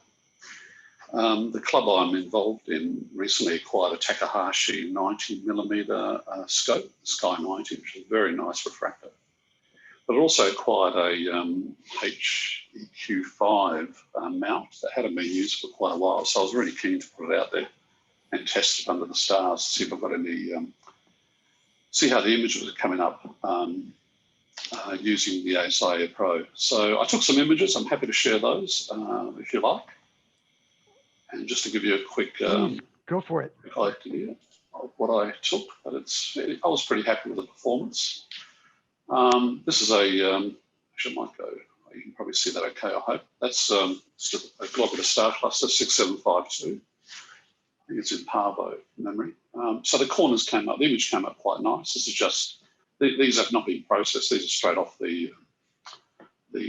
The club I'm involved in recently acquired a Takahashi 90mm scope, Sky 90, which is a very nice refractor. But it also acquired a HEQ5 mount that hadn't been used for quite a while. So I was really keen to put it out there and test it under the stars, see if I've got any, see how the images are coming up using the ASI Air Pro. So I took some images. I'm happy to share those if you like. And just to give you a quick go for it. idea of what I took, but I was pretty happy with the performance. This is actually might go, you can probably see that okay, I hope. That's just a globular star cluster, 6752. I think it's in Parvo memory. So the corners came up, the image came up quite nice. This is just, these have not been processed. These are straight off the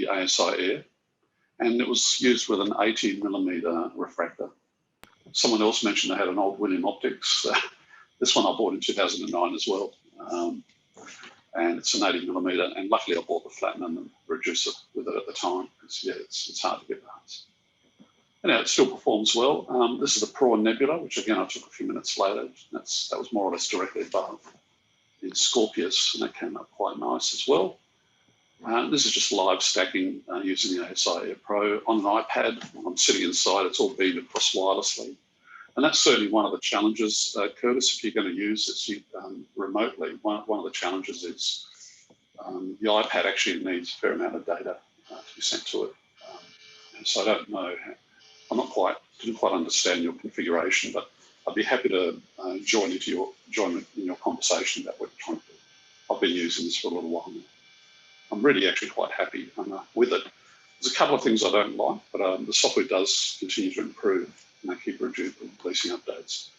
ASI Air. And it was used with an 80mm refractor. Someone else mentioned they had an old William Optics. This one I bought in 2009 as well. And it's an 80mm, and luckily I bought the platinum and reducer with it at the time, because yeah, it's hard to get those. Anyhow, it still performs well. This is the Prawn Nebula, which again I took a few minutes later. That was more or less directly above in Scorpius, and that came up quite nice as well. This is just live stacking using the ASI Air Pro on an iPad. When I'm sitting inside, it's all beamed across wirelessly. And that's certainly one of the challenges, Curtis, if you're going to use it remotely. One of the challenges is the iPad actually needs a fair amount of data to be sent to it. And so I don't know, didn't quite understand your configuration, but I'd be happy to join in your conversation about what you're trying to do. I've been using this for a little while now. I'm really actually quite happy with it. There's a couple of things I don't like, but the software does continue to improve, and they keep releasing updates.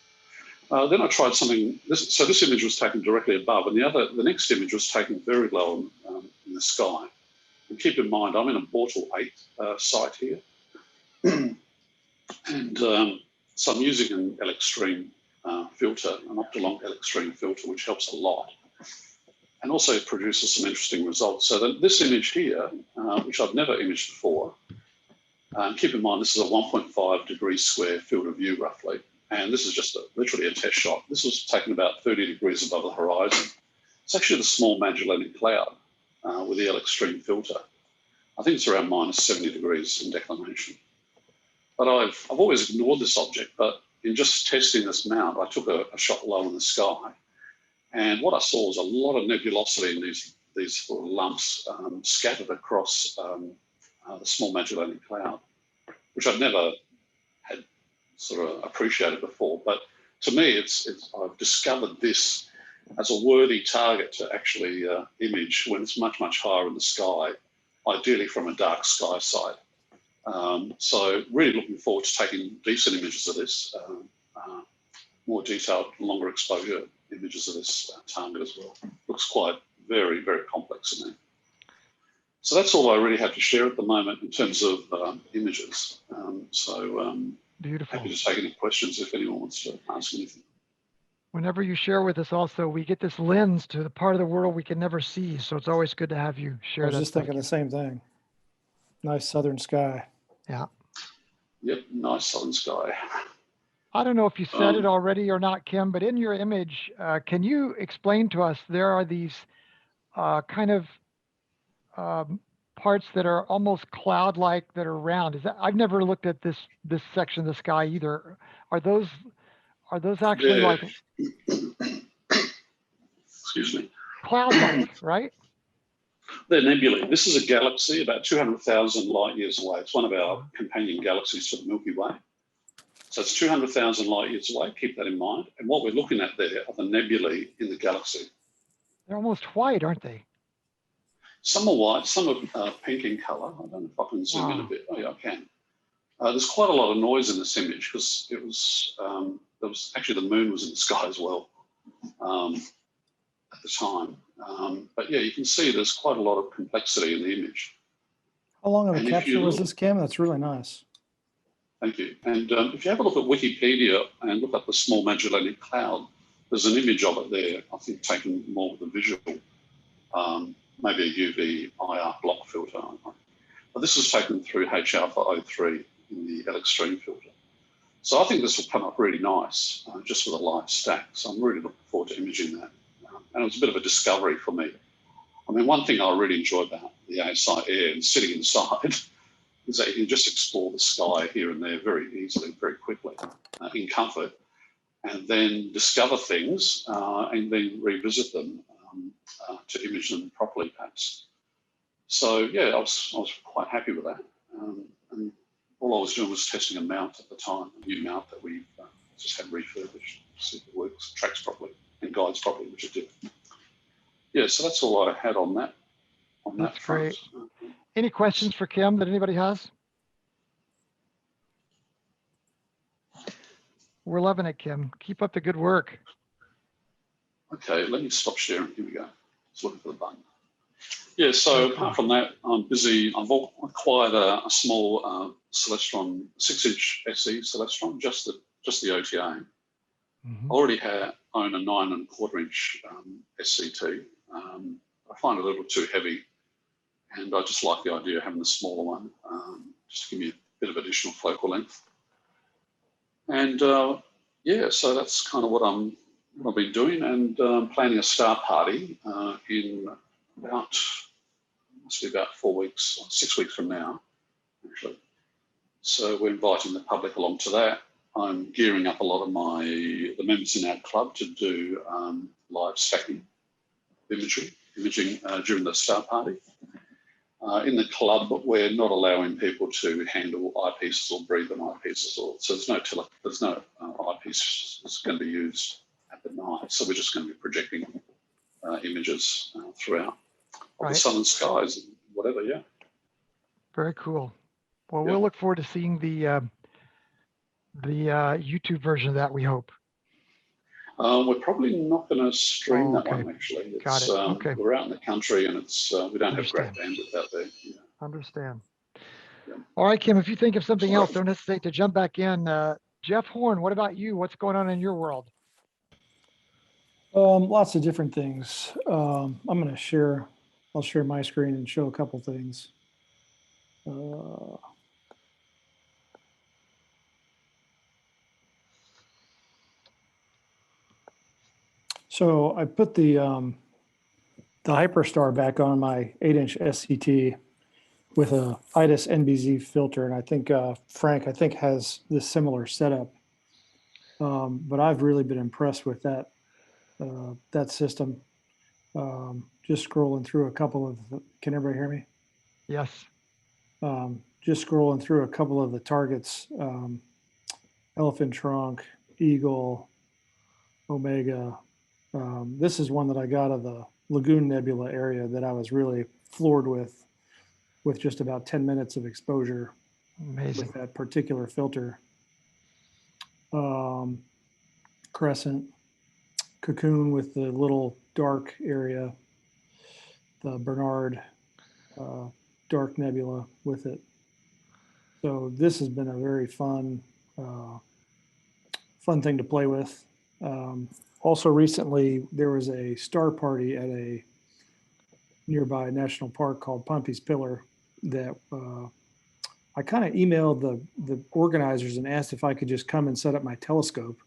Then I tried something. So this image was taken directly above, and the next image was taken very low in the sky. And keep in mind, I'm in a Bortle 8 site here, and so I'm using an Electron filter, an Optilonc Electron filter, which helps a lot. And also produces some interesting results. So this image here, which I've never imaged before, keep in mind this is a 1.5 degrees square field of view roughly, and this is just literally a test shot. This was taken about 30 degrees above the horizon. It's actually the Small Magellanic Cloud with the Electron filter. I think it's around -70 degrees in declination. But I've always ignored this object, but in just testing this mount, I took a shot low in the sky. And what I saw was a lot of nebulosity in these little lumps scattered across the Small Magellanic Cloud, which I've never had sort of appreciated before. But to me, I've discovered this as a worthy target to actually image when it's much, much higher in the sky, ideally from a dark sky site. So really looking forward to taking decent images of this, more detailed, longer exposure images of this target as well. Looks quite very, very complex in there. So that's all I really have to share at the moment in terms of images. Beautiful. Happy to take any questions if anyone wants to ask anything. Whenever you share with us also, we get this lens to the part of the world we can never see. So it's always good to have you share that. I was just thinking the same thing. Nice southern sky. Yeah. Yep, nice southern sky. I don't know if you said it already or not, Kim, but in your image, can you explain to us, there are these kind of parts that are almost cloud-like that are round. I've never looked at this section of the sky either. Are those actually like excuse me, cloud-like, right? They're nebulae. This is a galaxy about 200,000 light years away. It's one of our companion galaxies to the Milky Way. So it's 200,000 light years away. Keep that in mind. And what we're looking at there are the nebulae in the galaxy. They're almost white, aren't they? Some are white, some are pink in color. I don't know if I can zoom in a bit. Oh yeah, I can. There's quite a lot of noise in this image because it was, there was actually the moon was in the sky as well at the time. But yeah, you can see there's quite a lot of complexity in the image. How long of a capture was this, Kim? That's really nice. Thank you. And if you have a look at Wikipedia and look up the Small Magellanic Cloud, there's an image of it there, I think taken more with a visual, maybe a UV IR block filter. But this was taken through H-alpha 03 in the Electron filter. So I think this will come up really nice just with a live stack. So I'm really looking forward to imaging that. And it was a bit of a discovery for me. I mean, one thing I really enjoy about the ASI Air and sitting inside is that you can just explore the sky here and there very easily, very quickly, in comfort, and then discover things and then revisit them to image them properly, perhaps. So yeah, I was quite happy with that. And all I was doing was testing a mount at the time, a new mount that we just had refurbished, see if it works, tracks properly, and guides properly, which it did. Yeah, so that's all I had on that. That's great. Any questions for Kim that anybody has? We're loving it, Kim. Keep up the good work. Okay, let me stop sharing. Here we go. Just looking for the button. Yeah, so apart from that, I'm busy. I've acquired a small Celestron 6-inch SE Celestron, just the OTA. I already own a 9.25-inch SCT. I find it a little too heavy, and I just like the idea of having the smaller one, just to give me bit of additional focal length. And yeah, so that's kind of what I've been doing, and planning a star party in about, must be about 4 weeks, 6 weeks from now, actually. So we're inviting the public along to that. I'm gearing up a lot of the members in our club to do live stacking imaging during the star party. In the club, we're not allowing people to handle eyepieces or breathe on eyepieces, so there's no eyepiece that's going to be used at the night. So we're just going to be projecting images throughout of the sun and skies and whatever. Yeah. Very cool. Well, we'll look forward to seeing the YouTube version of that, we hope. We're probably not going to stream that one, actually. It's, Got it. Okay. We're out in the country, and it's we don't have great bandwidth out there. Yeah. Understand. Yeah. All right, Kim, if you think of something else, don't hesitate to jump back in. Jeff Horn, what about you? What's going on in your world? Lots of different things. I'm going to share, I'll share my screen and show a couple things. So I put the Hyperstar back on my 8-inch SCT with a ITIS NBZ filter, and I think Frank, has this similar setup. But I've really been impressed with that system. Just scrolling through a couple of, can everybody hear me? Yes. Just scrolling through a couple of the targets, Elephant Trunk, Eagle, Omega. This is one that I got of the Lagoon Nebula area that I was really floored with just about 10 minutes of exposure. Amazing. With that particular filter. Crescent, Cocoon with the little dark area, the Bernard dark nebula with it. So this has been a very fun thing to play with. Also recently, there was a star party at a nearby national park called Pompey's Pillar that I kind of emailed the organizers and asked if I could just come and set up my telescope.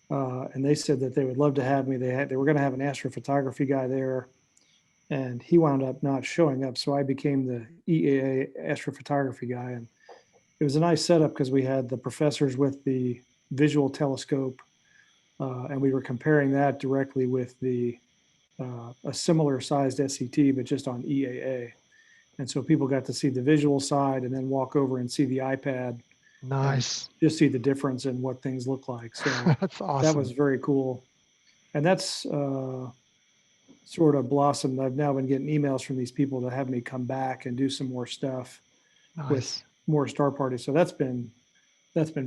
And they said that they would love to have me. They were going to have an astrophotography guy there, and he wound up not showing up. So I became the EAA astrophotography guy. And it was a nice setup because we had the professors with the visual telescope, and we were comparing that directly with a similar sized SCT, but just on EAA. And so people got to see the visual side and then walk over and see the iPad. Nice. Just see the difference in what things look like. So that's awesome. That was very cool. And that's sort of blossomed. I've now been getting emails from these people to have me come back and do some more stuff with more star parties. So that's been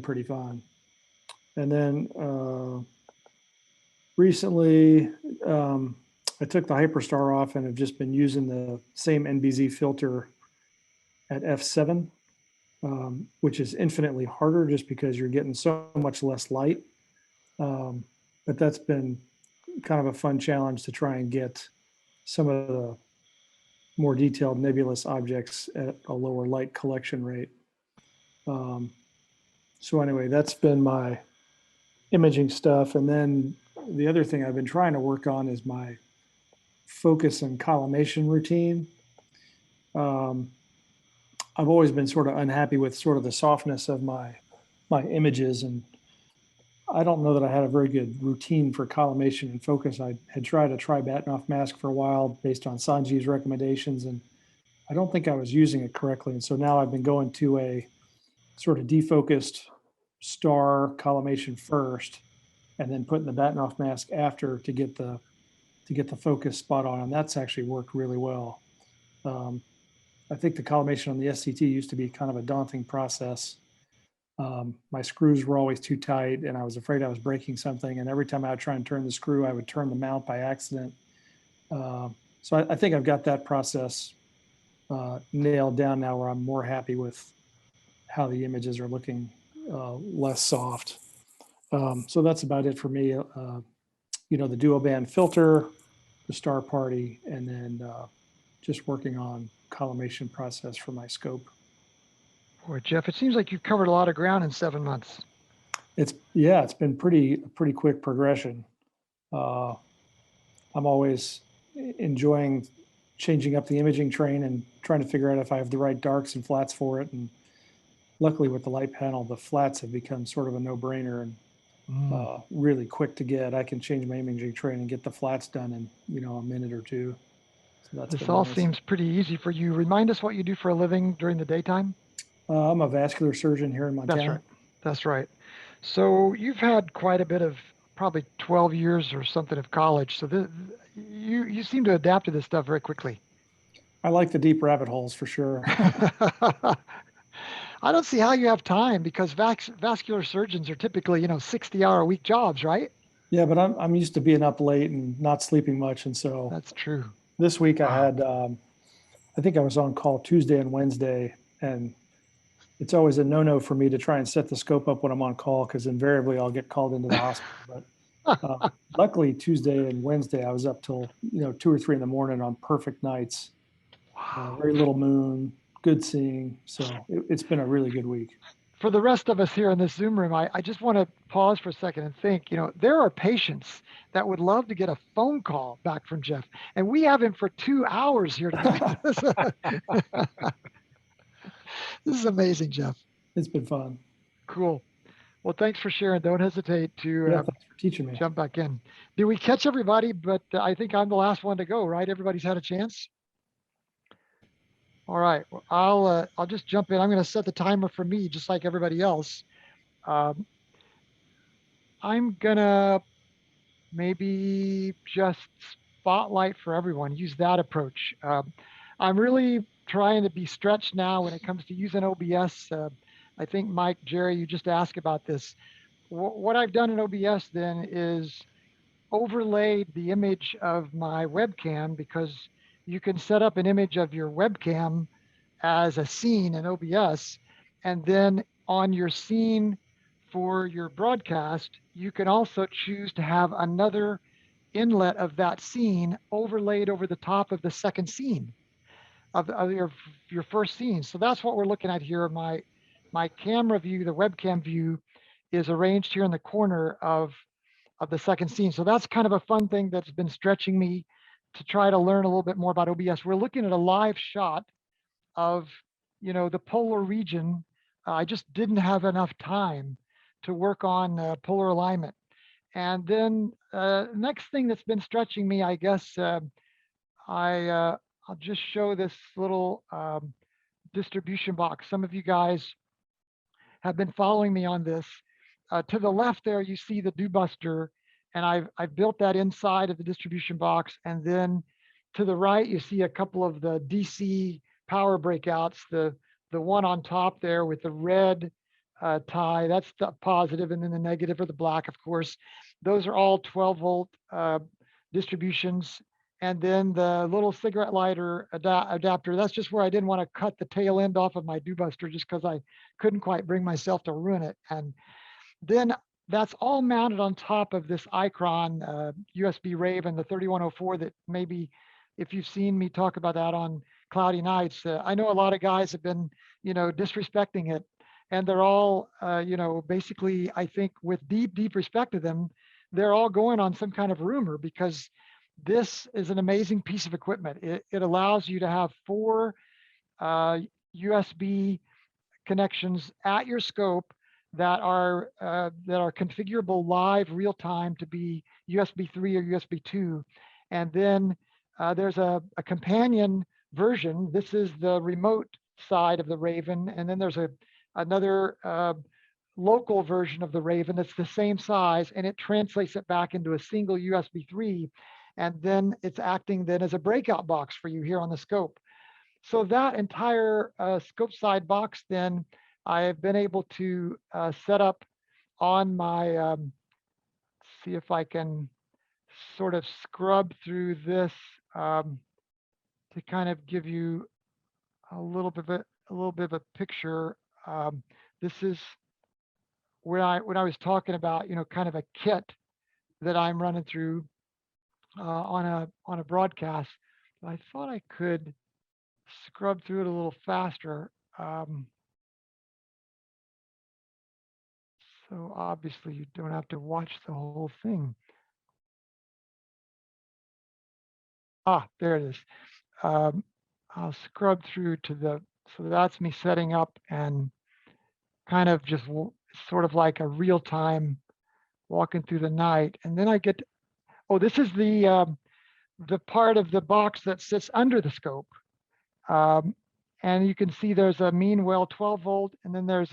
pretty fun. And then recently, I took the Hyperstar off and have just been using the same NBZ filter at f7, which is infinitely harder just because you're getting so much less light. But that's been kind of a fun challenge to try and get some of the more detailed nebulous objects at a lower light collection rate. So anyway, that's been my imaging stuff. And then the other thing I've been trying to work on is my focus and collimation routine. I've always been sort of unhappy with sort of the softness of my images, and I don't know that I had a very good routine for collimation and focus. I had tried a tri-Batnoff mask for a while based on Sanji's recommendations, and I don't think I was using it correctly. And so now I've been going to a sort of defocused star collimation first, and then putting the Batnoff mask after to get the focus spot on, and that's actually worked really well. I think the collimation on the SCT used to be kind of a daunting process. My screws were always too tight, and I was afraid I was breaking something. And every time I would try and turn the screw, I would turn the mount by accident. So I think I've got that process nailed down now, where I'm more happy with how the images are looking less soft. So that's about it for me. The dual band filter, the star party, and then just working on collimation process for my scope. Boy, Jeff, it seems like you've covered a lot of ground in 7 months. It's been pretty quick progression. I'm always enjoying changing up the imaging train and trying to figure out if I have the right darks and flats for it. And luckily with the light panel, the flats have become sort of a no-brainer and really quick to get. I can change my imaging train and get the flats done in, a minute or two. So that's This been all nice. seems pretty easy for you. Remind us what you do for a living during the daytime. I'm a vascular surgeon here in Montana. That's right. That's right. So you've had quite a bit of, probably 12 years or something of college. So you seem to adapt to this stuff very quickly. I like the deep rabbit holes for sure. I don't see how you have time because vascular surgeons are typically, 60-hour-a-week jobs, right? Yeah, but I'm used to being up late and not sleeping much, and so That's true. this week I Wow. had I think I was on call Tuesday and Wednesday, and it's always a no-no for me to try and set the scope up when I'm on call because invariably I'll get called into the hospital. But luckily Tuesday and Wednesday I was up till 2 or 3 in the morning on perfect nights. Very little moon, good seeing. So it's been a really good week. For the rest of us here in this Zoom room, I just want to pause for a second and think, there are patients that would love to get a phone call back from Jeff, and we have him for 2 hours here tonight. This is amazing, Jeff. It's been fun. Cool. Well, thanks for sharing. Don't hesitate to Thanks for teaching me. jump back in. Did we catch everybody? But I think I'm the last one to go, right? Everybody's had a chance. All right. Well, I'll just jump in. I'm going to set the timer for me, just like everybody else. I'm gonna maybe just spotlight for everyone. Use that approach. I'm really trying to be stretched now when it comes to using OBS. I think Mike, Jerry, you just asked about this. What I've done in OBS then is overlaid the image of my webcam, because you can set up an image of your webcam as a scene in OBS, and then on your scene for your broadcast, you can also choose to have another inlet of that scene overlaid over the top of the second scene of your first scene. So that's what we're looking at here. My camera view, the webcam view, is arranged here in the corner of the second scene. So that's kind of a fun thing that's been stretching me to try to learn a little bit more about OBS. We're looking at a live shot of, the polar region. I just didn't have enough time to work on polar alignment. And then next thing that's been stretching me, I guess, I'll just show this little distribution box. Some of you guys have been following me on this. To the left there, you see the Dewbuster, and I've built that inside of the distribution box. And then to the right, you see a couple of the DC power breakouts. The one on top there with the red tie, that's the positive, and then the negative or the black, of course. Those are all 12-volt distributions. And then the little cigarette lighter adapter, that's just where I didn't want to cut the tail end off of my Dewbuster just because I couldn't quite bring myself to ruin it. And then that's all mounted on top of this Icron USB Raven, the 3104, that maybe if you've seen me talk about that on Cloudy Nights, I know a lot of guys have been, disrespecting it. And they're all, basically, I think with deep respect to them, they're all going on some kind of rumor, because this is an amazing piece of equipment. It allows you to have 4 USB connections at your scope that are configurable live real time to be USB 3 or USB 2. And then there's a companion version. This is the remote side of the Raven. And then there's another local version of the Raven that's the same size, and it translates it back into a single USB 3. And then it's acting then as a breakout box for you here on the scope. So that entire scope side box, then I have been able to set up on my, see if I can sort of scrub through this to kind of give you a little bit of a picture. This is when I was talking about, kind of a kit that I'm running through on a broadcast. I thought I could scrub through it a little faster. So obviously you don't have to watch the whole thing. Ah, there it is. I'll scrub through to so that's me setting up and kind of just sort of like a real time walking through the night. And then I get, oh, this is the part of the box that sits under the scope. And you can see there's a mean well 12 volt, and then there's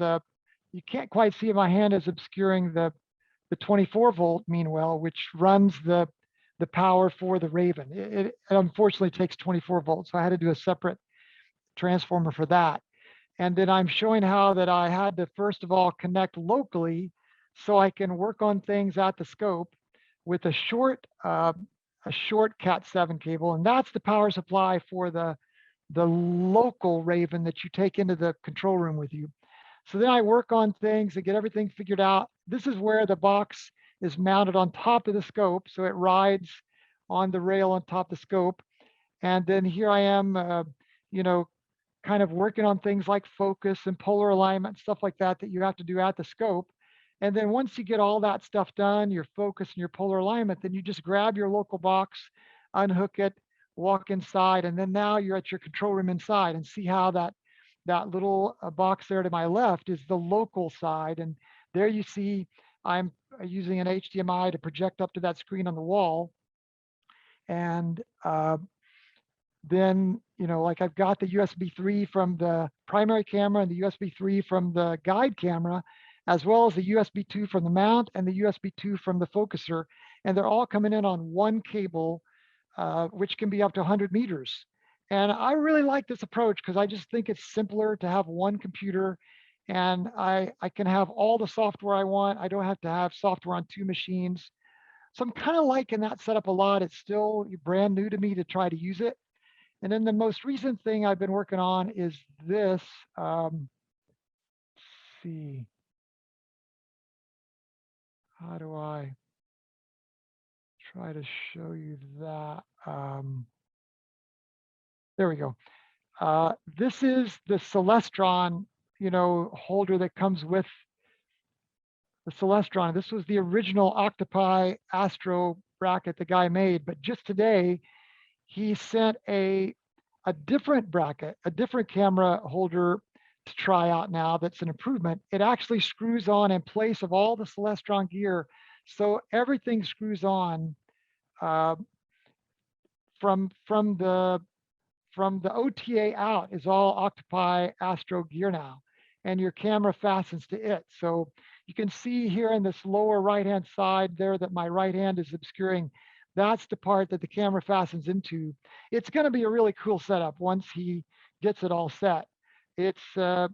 you can't quite see it, my hand is obscuring the 24 volt mean well, which runs the power for the Raven. It unfortunately takes 24 volts, so I had to do a separate transformer for that. And then I'm showing how that I had to first of all connect locally so I can work on things at the scope with a short Cat7 cable, and that's the power supply for the local Raven that you take into the control room with you. So then I work on things and get everything figured out. This is where the box is mounted on top of the scope, so it rides on the rail on top of the scope. And then here I am, you know, kind of working on things like focus and polar alignment, stuff like that you have to do at the scope. And then once you get all that stuff done, your focus and your polar alignment, then you just grab your local box, unhook it, walk inside, and then now you're at your control room inside, and see how that little box there to my left is the local side. And there you see I'm using an HDMI to project up to that screen on the wall. And then, you know, like I've got the USB 3 from the primary camera and the USB 3 from the guide camera, as well as the USB 2 from the mount and the USB 2 from the focuser. And they're all coming in on one cable, which can be up to 100 meters. And I really like this approach because I just think it's simpler to have one computer, and I can have all the software I want. I don't have to have software on two machines. So I'm kind of liking that setup a lot. It's still brand new to me to try to use it. And then the most recent thing I've been working on is this. Let's see. How do I try to show you that? There we go. This is the Celestron, you know, holder that comes with the Celestron. This was the original Octopi Astro bracket the guy made, but just today he sent a different bracket, a different camera holder to try out now. That's an improvement. It actually screws on in place of all the Celestron gear. So everything screws on from the OTA out is all Octopi Astro gear now, and your camera fastens to it. So you can see here in this lower right-hand side there that my right hand is obscuring. That's the part that the camera fastens into. It's going to be a really cool setup once he gets it all set. It's you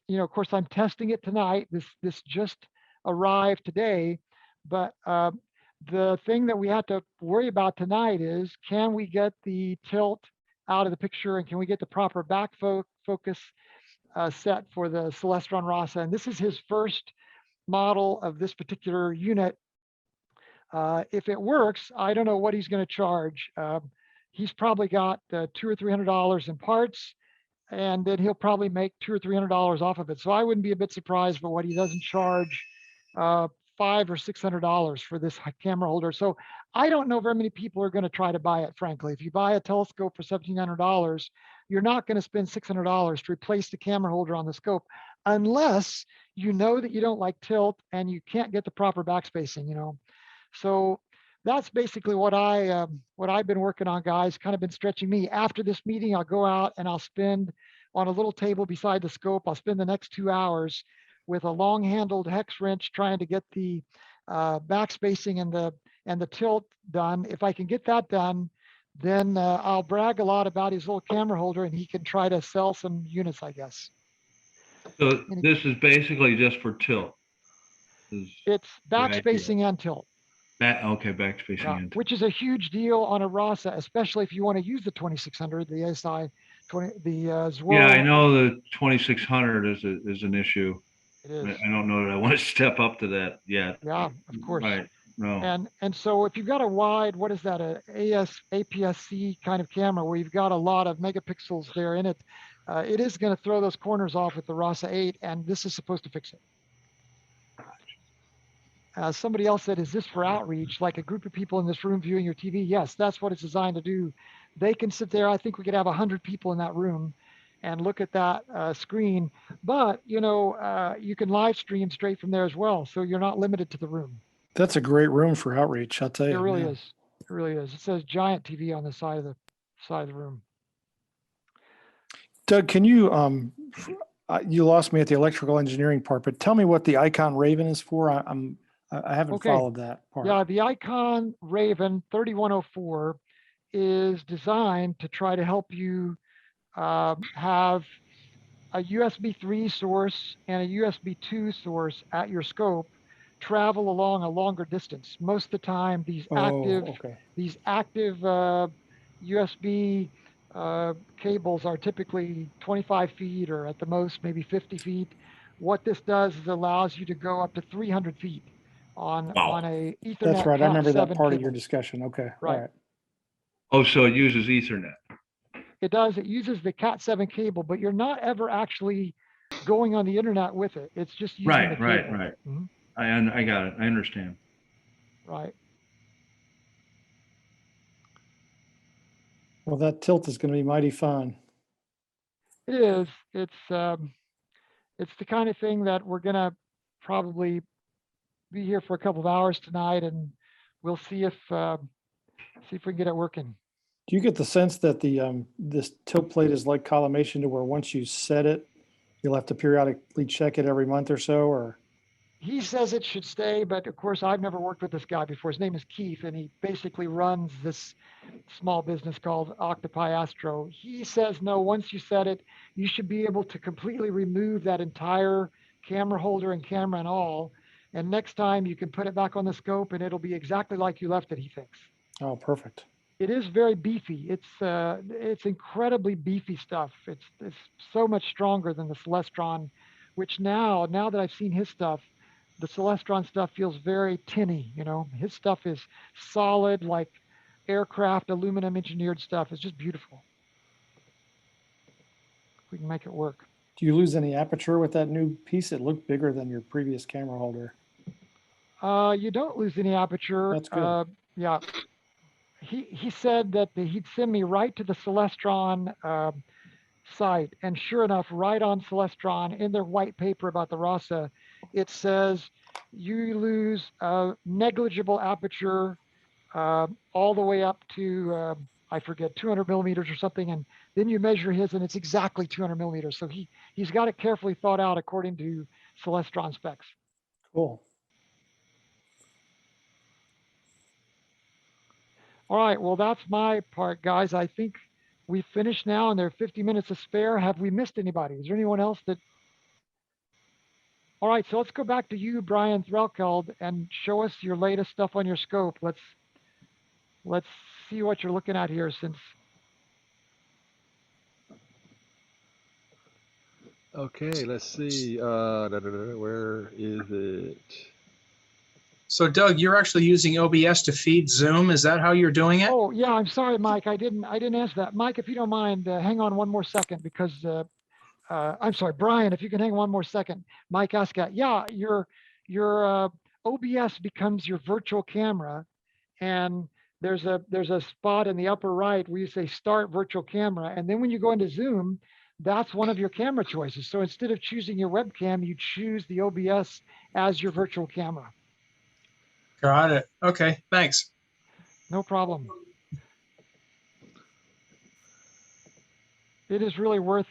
know, of course I'm testing it tonight. This just arrived today, but the thing that we have to worry about tonight is, can we get the tilt out of the picture, and can we get the proper back focus set for the Celestron Rasa? And this is his first model of this particular unit. If it works, I don't know what he's going to charge. He's probably got $200 or $300 in parts, and then he'll probably make $200 or $300 off of it. So I wouldn't be a bit surprised for what he doesn't charge $500 or $600 for this camera holder. So I don't know very many people are going to try to buy it, frankly. If you buy a telescope for $1,700, you're not going to spend $600 to replace the camera holder on the scope, unless you know that you don't like tilt and you can't get the proper backspacing, you know. So that's basically what I've been working on, guys. Kind of been stretching me. After this meeting, I'll go out and I'll spend on a little table beside the scope. I'll spend the next 2 hours with a long-handled hex wrench trying to get the backspacing and the tilt done. If I can get that done, then I'll brag a lot about his little camera holder, and he can try to sell some units, I guess. So this is basically just for tilt. It's backspacing and tilt. Okay, backspacing and tilt. Which is a huge deal on a Rasa, especially if you want to use the 2600, the ASI 20, the Zwirl. Yeah, I know the 2600 is an issue. It is. I don't know that I want to step up to that yet. Yeah, of course. Right. No. And so if you've got a wide, what is that, a APS-C kind of camera where you've got a lot of megapixels there in it, it is going to throw those corners off with the Rasa 8, and this is supposed to fix it. Somebody else said, is this for outreach? Like a group of people in this room viewing your TV? Yes, that's what it's designed to do. They can sit there. I think we could have 100 people in that room and look at that screen. But, you know, you can live stream straight from there as well. So you're not limited to the room. That's a great room for outreach, I'll tell you. It really yeah. is. It really is. It says giant TV on the side of the room. Doug, can you, you lost me at the electrical engineering part, but tell me what the Icon Raven is for. I haven't Okay. followed that part. Yeah, the Icon Raven 3104 is designed to try to help you have a USB 3 source and a USB 2 source at your scope travel along a longer distance. Most of the time, these active USB cables are typically 25 feet or at the most maybe 50 feet. What this does is allows you to go up to 300 feet on a Ethernet. That's right. I remember that Cat7 part of your cable. discussion. Okay. Right. All right. Oh, so it uses Ethernet. It does. It uses the Cat7 cable, but you're not ever actually going on the internet with it. It's just using the cable. Right. Mhm. I got it. I understand. Right. Well, that tilt is going to be mighty fun. It is. It's the kind of thing that we're gonna probably be here for a couple of hours tonight, and we'll see if we can get it working. Do you get the sense that the this tilt plate is like collimation to where once you set it, you'll have to periodically check it every month or so, or? He says it should stay, but of course I've never worked with this guy before. His name is Keith, and he basically runs this small business called Octopi Astro. He says, no, once you set it, you should be able to completely remove that entire camera holder and camera and all. And next time you can put it back on the scope and it'll be exactly like you left it, he thinks. Oh, perfect. It is very beefy. It's incredibly beefy stuff. It's so much stronger than the Celestron, which now that I've seen his stuff, the Celestron stuff feels very tinny, you know. His stuff is solid, like aircraft, aluminum engineered stuff. It's just beautiful. We can make it work. Do you lose any aperture with that new piece? It looked bigger than your previous camera holder. You don't lose any aperture. That's good. Yeah. He said that he'd send me right to the Celestron site, and sure enough, right on Celestron in their white paper about the RASA, it says you lose negligible aperture all the way up to I forget 200 millimeters or something, and then you measure his, and it's exactly 200 millimeters. So he's got it carefully thought out according to Celestron specs. Cool. All right, well, that's my part, guys. I think we've finished now, and there are 50 minutes to spare. Have we missed anybody? Is there anyone else that? All right, so let's go back to you, Brian Threlkeld, and show us your latest stuff on your scope. Let's see what you're looking at here since. Okay, let's see. Where is it? So Doug, you're actually using OBS to feed Zoom. Is that how you're doing it? Oh yeah, I'm sorry, Mike. I didn't answer that. Mike, if you don't mind, hang on one more second because I'm sorry, Brian. If you can hang one more second, Mike asked that. Yeah, your OBS becomes your virtual camera, and there's a spot in the upper right where you say Start Virtual Camera, and then when you go into Zoom, that's one of your camera choices. So instead of choosing your webcam, you choose the OBS as your virtual camera. Got it. Okay, thanks. No problem. It is really worth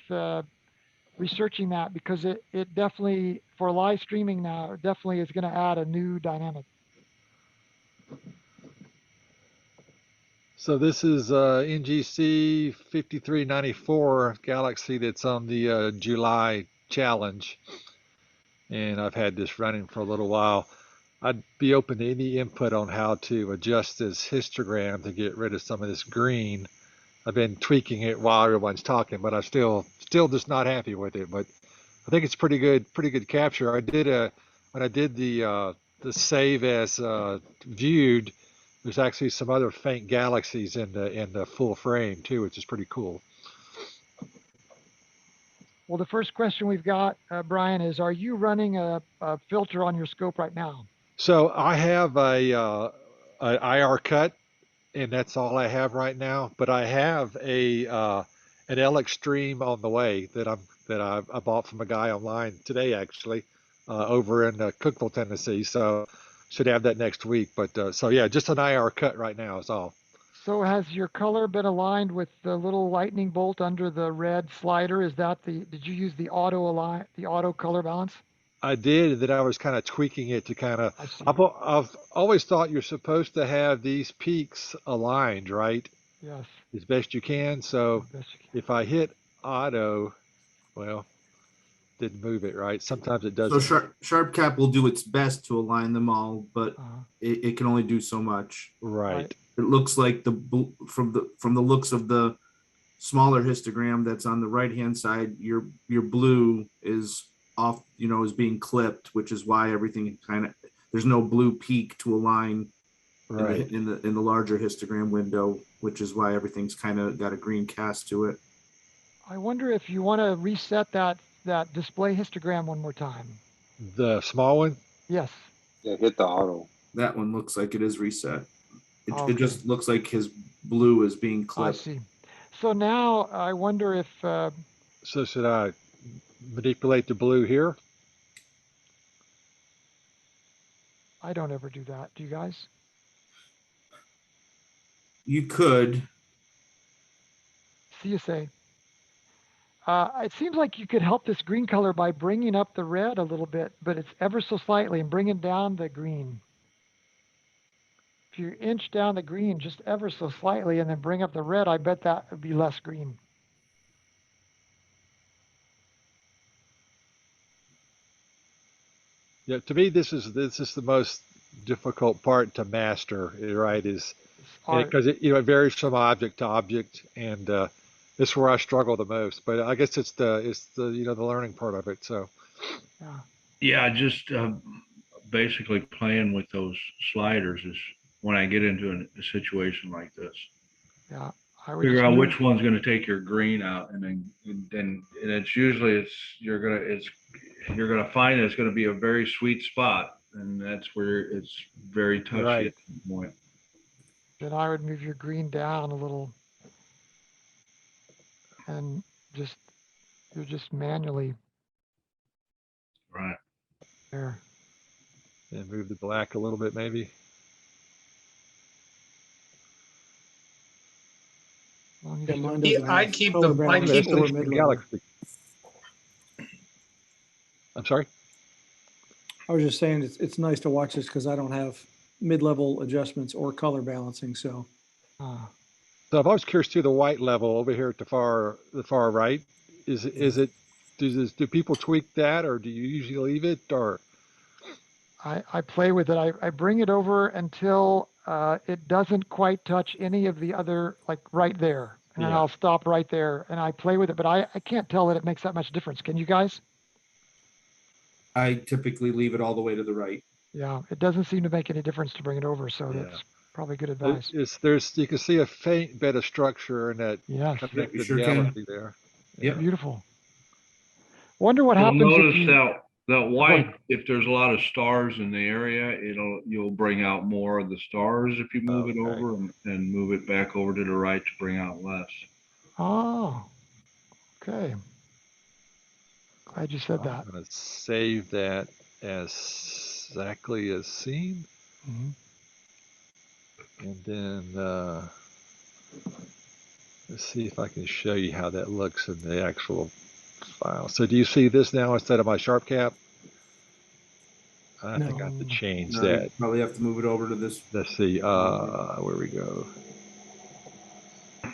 researching that because it definitely, for live streaming now, it definitely is going to add a new dynamic. So this is NGC 5394 Galaxy that's on the July challenge. And I've had this running for a little while. I'd be open to any input on how to adjust this histogram to get rid of some of this green. I've been tweaking it while everyone's talking, but I'm still just not happy with it. But I think it's pretty good capture. When I did the save as viewed, there's actually some other faint galaxies in the full frame too, which is pretty cool. Well, the first question we've got, Brian, is: are you running a filter on your scope right now? So I have a IR cut, and that's all I have right now. But I have an LX Stream on the way that I bought from a guy online today, actually, over in Cookeville, Tennessee. So should have that next week. But so yeah, just an IR cut right now is all. So has your color been aligned with the little lightning bolt under the red slider? Is that did you use the auto color balance? I did, and then I was kind of tweaking it to kind of. I see. I've always thought you're supposed to have these peaks aligned, right, Yes, as best you can. So as best you can. if I hit auto, well, didn't move it right. Sometimes it So doesn't. Sharp Cap will do its best to align them all, but Uh-huh. it can only do so much. Right. It looks like from the looks of the smaller histogram that's on the right hand side, your blue is off, is being clipped, which is why everything there's no blue peak to align Right. in the larger histogram window, which is why everything's kind of got a green cast to it. I wonder if you want to reset that display histogram one more time. The small one. Yes. Yeah, hit the auto. That one looks like it is reset. Okay. It just looks like his blue is being I clipped. see. So now I wonder if So should I manipulate the blue here? I don't ever do that. Do you guys? You could. See you say. It seems like you could help this green color by bringing up the red a little bit, but it's ever so slightly, and bringing down the green. If you inch down the green just ever so slightly and then bring up the red, I bet that would be less green. Yeah. To me, this is the most difficult part to master. Right? Is It's art. because it varies from object to object, and this is where I struggle the most. But I guess it's the the learning part of it. So Yeah. Yeah, just basically playing with those sliders is when I get into a situation like this. Yeah. I would Figure just out move. which one's going to take your green out, and then it's usually you're gonna find it's going to be a very sweet spot, and that's where it's very touchy Right. at that point. Then I would move your green down a little and you're just manually Right. there. and move the black a little bit, maybe. As long as Yeah, you mine don't- doesn't have I'd keep color the- I'd balance keep That's or the mid-level. Galaxy. I'm sorry. I was just saying it's nice to watch this because I don't have mid-level adjustments or color balancing. So Ah. So I'm always curious too. The white level over here at the far right. Is it? Do people tweak that, or do you usually leave it, or? I play with it. I bring it over until it doesn't quite touch any of the other, like right there. And then Yeah. I'll stop right there and I play with it, but I can't tell that it makes that much difference. Can you guys? I typically leave it all the way to the right. Yeah, it doesn't seem to make any difference to bring it over. So Yeah. that's probably good advice. You can see a faint bit of structure in that Yes, connected sure can. galaxy there. Yep. beautiful. Wonder what You'll happens if notice you, that white, if there's a lot of stars in the area, you'll bring out more of the stars if you move it Okay. over and move it back over to the right to bring out less. oh, okay. Glad you said that. I'm gonna save that as exactly as seen, Mhm. and then let's see if I can show you how that looks in the actual file. So do you see this now instead of my sharp cap? I think I have to No. change No, you that. probably have to move it over to this. Let's see, where we go.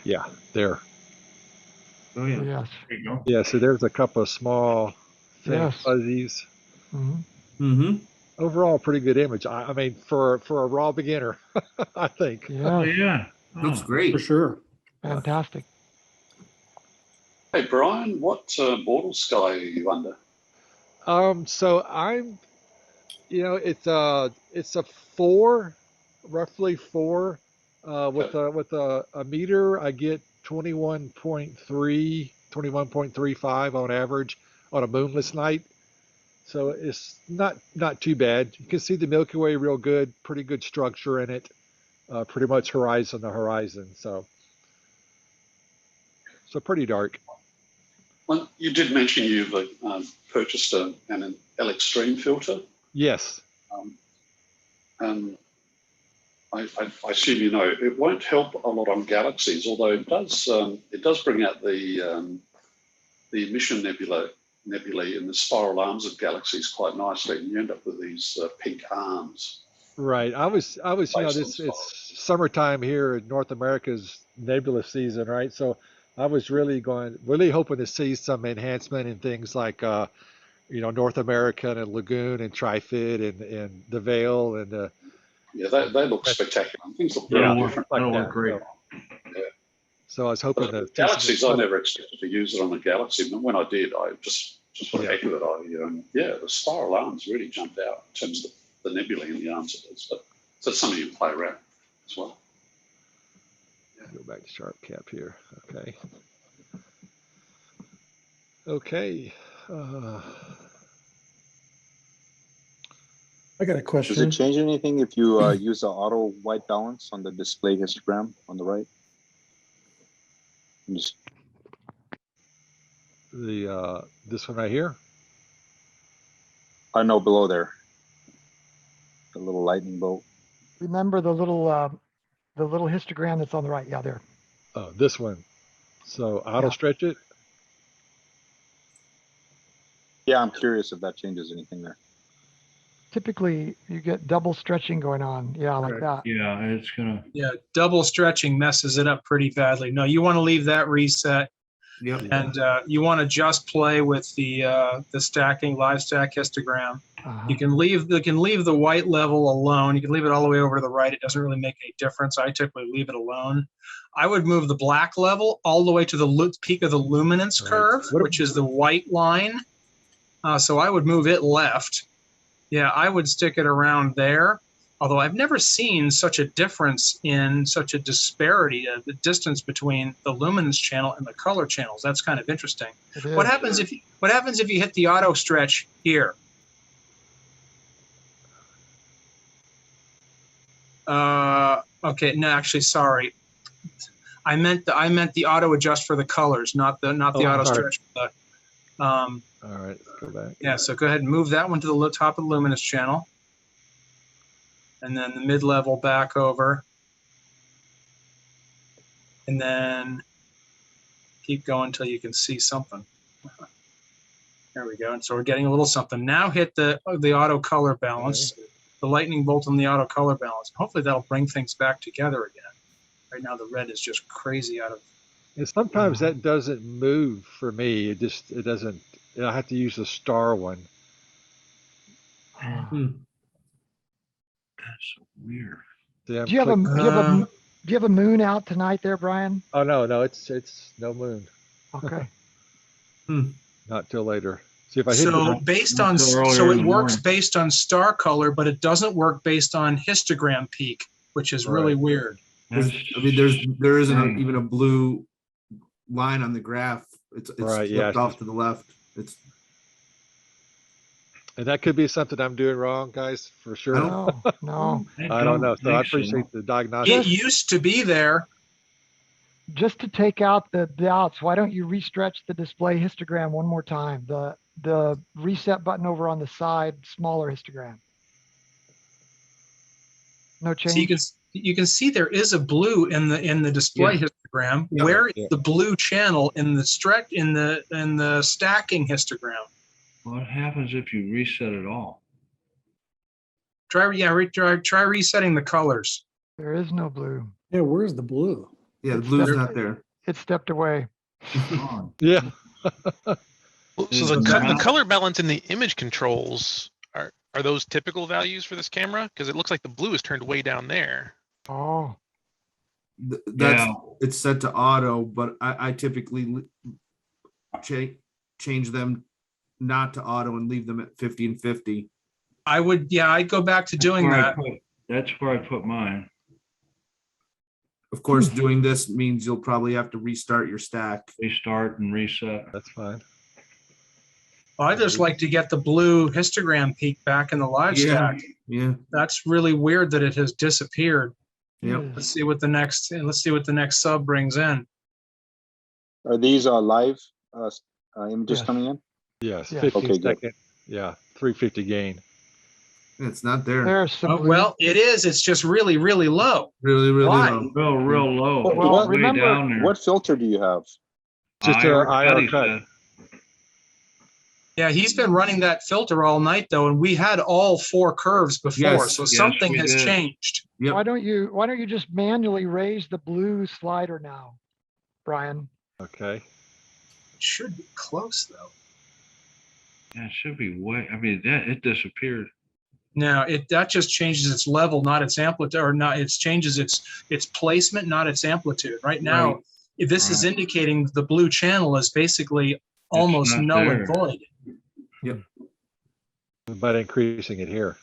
Yeah, there. Oh yeah. Yes. There you go. Yeah, so there's a couple of small faint Yes. fuzzies. hmm Mm-hmm. Overall, pretty good image. I mean, for a raw beginner, I think. Oh, Yes. yeah. Looks Oh, great. for sure. Fantastic. Hey, Brian, what mortal sky are you under? So I'm, it's a 4, roughly 4. With a meter, I get 21.3, 21.35 on average on a moonless night. So it's not too bad. You can see the Milky Way real good, pretty good structure in it, pretty much horizon to horizon. So pretty dark. Well, you did mention you've purchased an L-Extreme filter. Yes. And I assume you know it won't help a lot on galaxies, although it does bring out the emission nebulae in the spiral arms of galaxies quite nicely, and you end up with these pink arms. Right. I was, it's summertime here in North America's nebula season, right? So I was really hoping to see some enhancement in things like, North America and Lagoon and Trifid and the Veil and the. Yeah, they look spectacular. Things look very different. That'll work great. Yeah. So I was hoping to. Galaxies, I never expected to use it on a galaxy, but when I did, I just for the heck of it, the spiral arms really jumped out in terms of the nebulae in the arms of those. But so it's something you can play around as well. Go back to sharp cap here. Okay. Okay. I got a question. Does it change anything if you use the auto white balance on the display histogram on the right? Just... This one right here? I know below there. The little lightning bolt. Remember the little histogram that's on the right? Yeah, there. Oh, this one. So auto stretch it? Yeah, I'm curious if that changes anything there. Typically, you get double stretching going on. Yeah, like that. Yeah, it's gonna. Yeah, double stretching messes it up pretty badly. No, you want to leave that reset. Yep. And you want to just play with the stacking live stack histogram. You can leave the white level alone. You can leave it all the way over to the right. It doesn't really make any difference. I typically leave it alone. I would move the black level all the way to the peak of the luminance curve, which is the white line. So I would move it left. Yeah, I would stick it around there. Although I've never seen such a difference in such a disparity, the distance between the luminance channel and the color channels. That's kind of interesting. What happens if you hit the auto stretch here? Okay, no, actually, sorry. I meant the auto adjust for the colors, not the auto stretch. All right, let's go back. Yeah, so go ahead and move that one to the top of the luminance channel. And then the mid-level back over. And then keep going until you can see something. There we go. And so we're getting a little something. Now hit the auto color balance, the lightning bolt on the auto color balance. Hopefully that'll bring things back together again. Right now the red is just crazy out of. And sometimes that doesn't move for me. It doesn't. I have to use the star one. That's so weird. Do you have a moon out tonight there, Brian? Oh no, it's no moon. Okay. Not till later. See if I hit it works based on star color, but it doesn't work based on histogram peak, which is really weird. There isn't even a blue line on the graph. It's flipped off to the left. And that could be something I'm doing wrong, guys, for sure. No. I don't know. So I appreciate the diagnostic. It used to be there. Just to take out the doubts, why don't you restretch the display histogram one more time? The reset button over on the side, smaller histogram. No change. So you can see there is a blue in the display histogram. Where is the blue channel in the stacking histogram? What happens if you reset it all? Try resetting the colors. There is no blue. Yeah, where's the blue? Yeah, the blue's not there. It stepped away. Yeah. So the color balance in the image controls are those typical values for this camera? Because it looks like the blue is turned way down there. Oh. It's set to auto, but I typically change them not to auto and leave them at 50 and 50. I'd go back to doing that. That's where I put mine. Of course, doing this means you'll probably have to restart your stack. Restart and reset. That's fine. Well, I just like to get the blue histogram peak back in the live stack. Yeah. That's really weird that it has disappeared. Yep. Let's see what the next sub brings in. Are these live images Yes. coming in? Yes, Yes. 15 Okay, good. second. Yeah, 350 gain. It's not there. There's some Oh, blue. well, it is. It's just really, really low. Really, really Why? low. Real low. Well, It's way remember- down there. What filter do you have? Just a IR cut. said. Yeah, he's been running that filter all night though, and we had all 4 curves before, Yes, so yes, something we has did. changed. Yep. Why don't you just manually raise the blue slider now, Brian? Okay. It should be close though. Yeah, it should be way. I mean, it disappeared. No, that just changes its level, not its amplitude, or not. It changes its placement, not its amplitude. Right now, Right. this is Right. indicating the blue channel is basically almost not null there. and void. Yep. But increasing it here.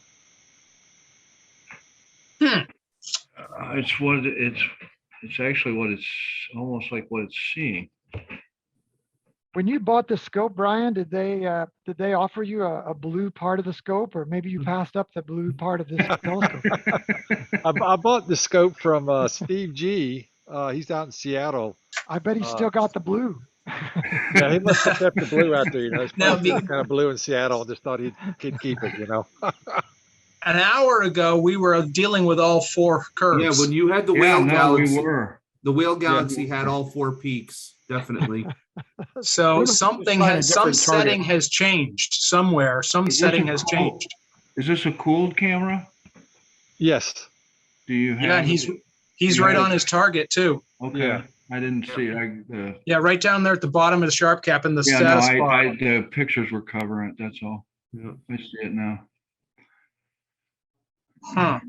It's what it's actually what it's almost like what it's seeing. When you bought the scope, Brian, did they offer you a blue part of the scope, or maybe you passed up the blue part of this telescope? I bought the scope from Steve G. He's out in Seattle. I bet he still got the blue. Yeah, he must have kept the blue out there. You know, it's Now, probably kind of blue in Seattle. And just thought he'd keep it. You know. An hour ago, we were dealing with all 4 curves. Yeah, when you had the Yeah, whale no, galaxy, we were. the whale galaxy had all 4 peaks, definitely. So We must something find a has some different target. setting has changed somewhere. Some Is this setting a has cool- changed. Is this a cooled camera? Yes. Do you have? Yeah, and he's right on his target too. Okay. Yeah. I didn't see. Yeah, right down there at the bottom of the sharp cap in the Yeah, no, status bar. the pictures were covering it. That's all. Yeah. I see it now. Huh.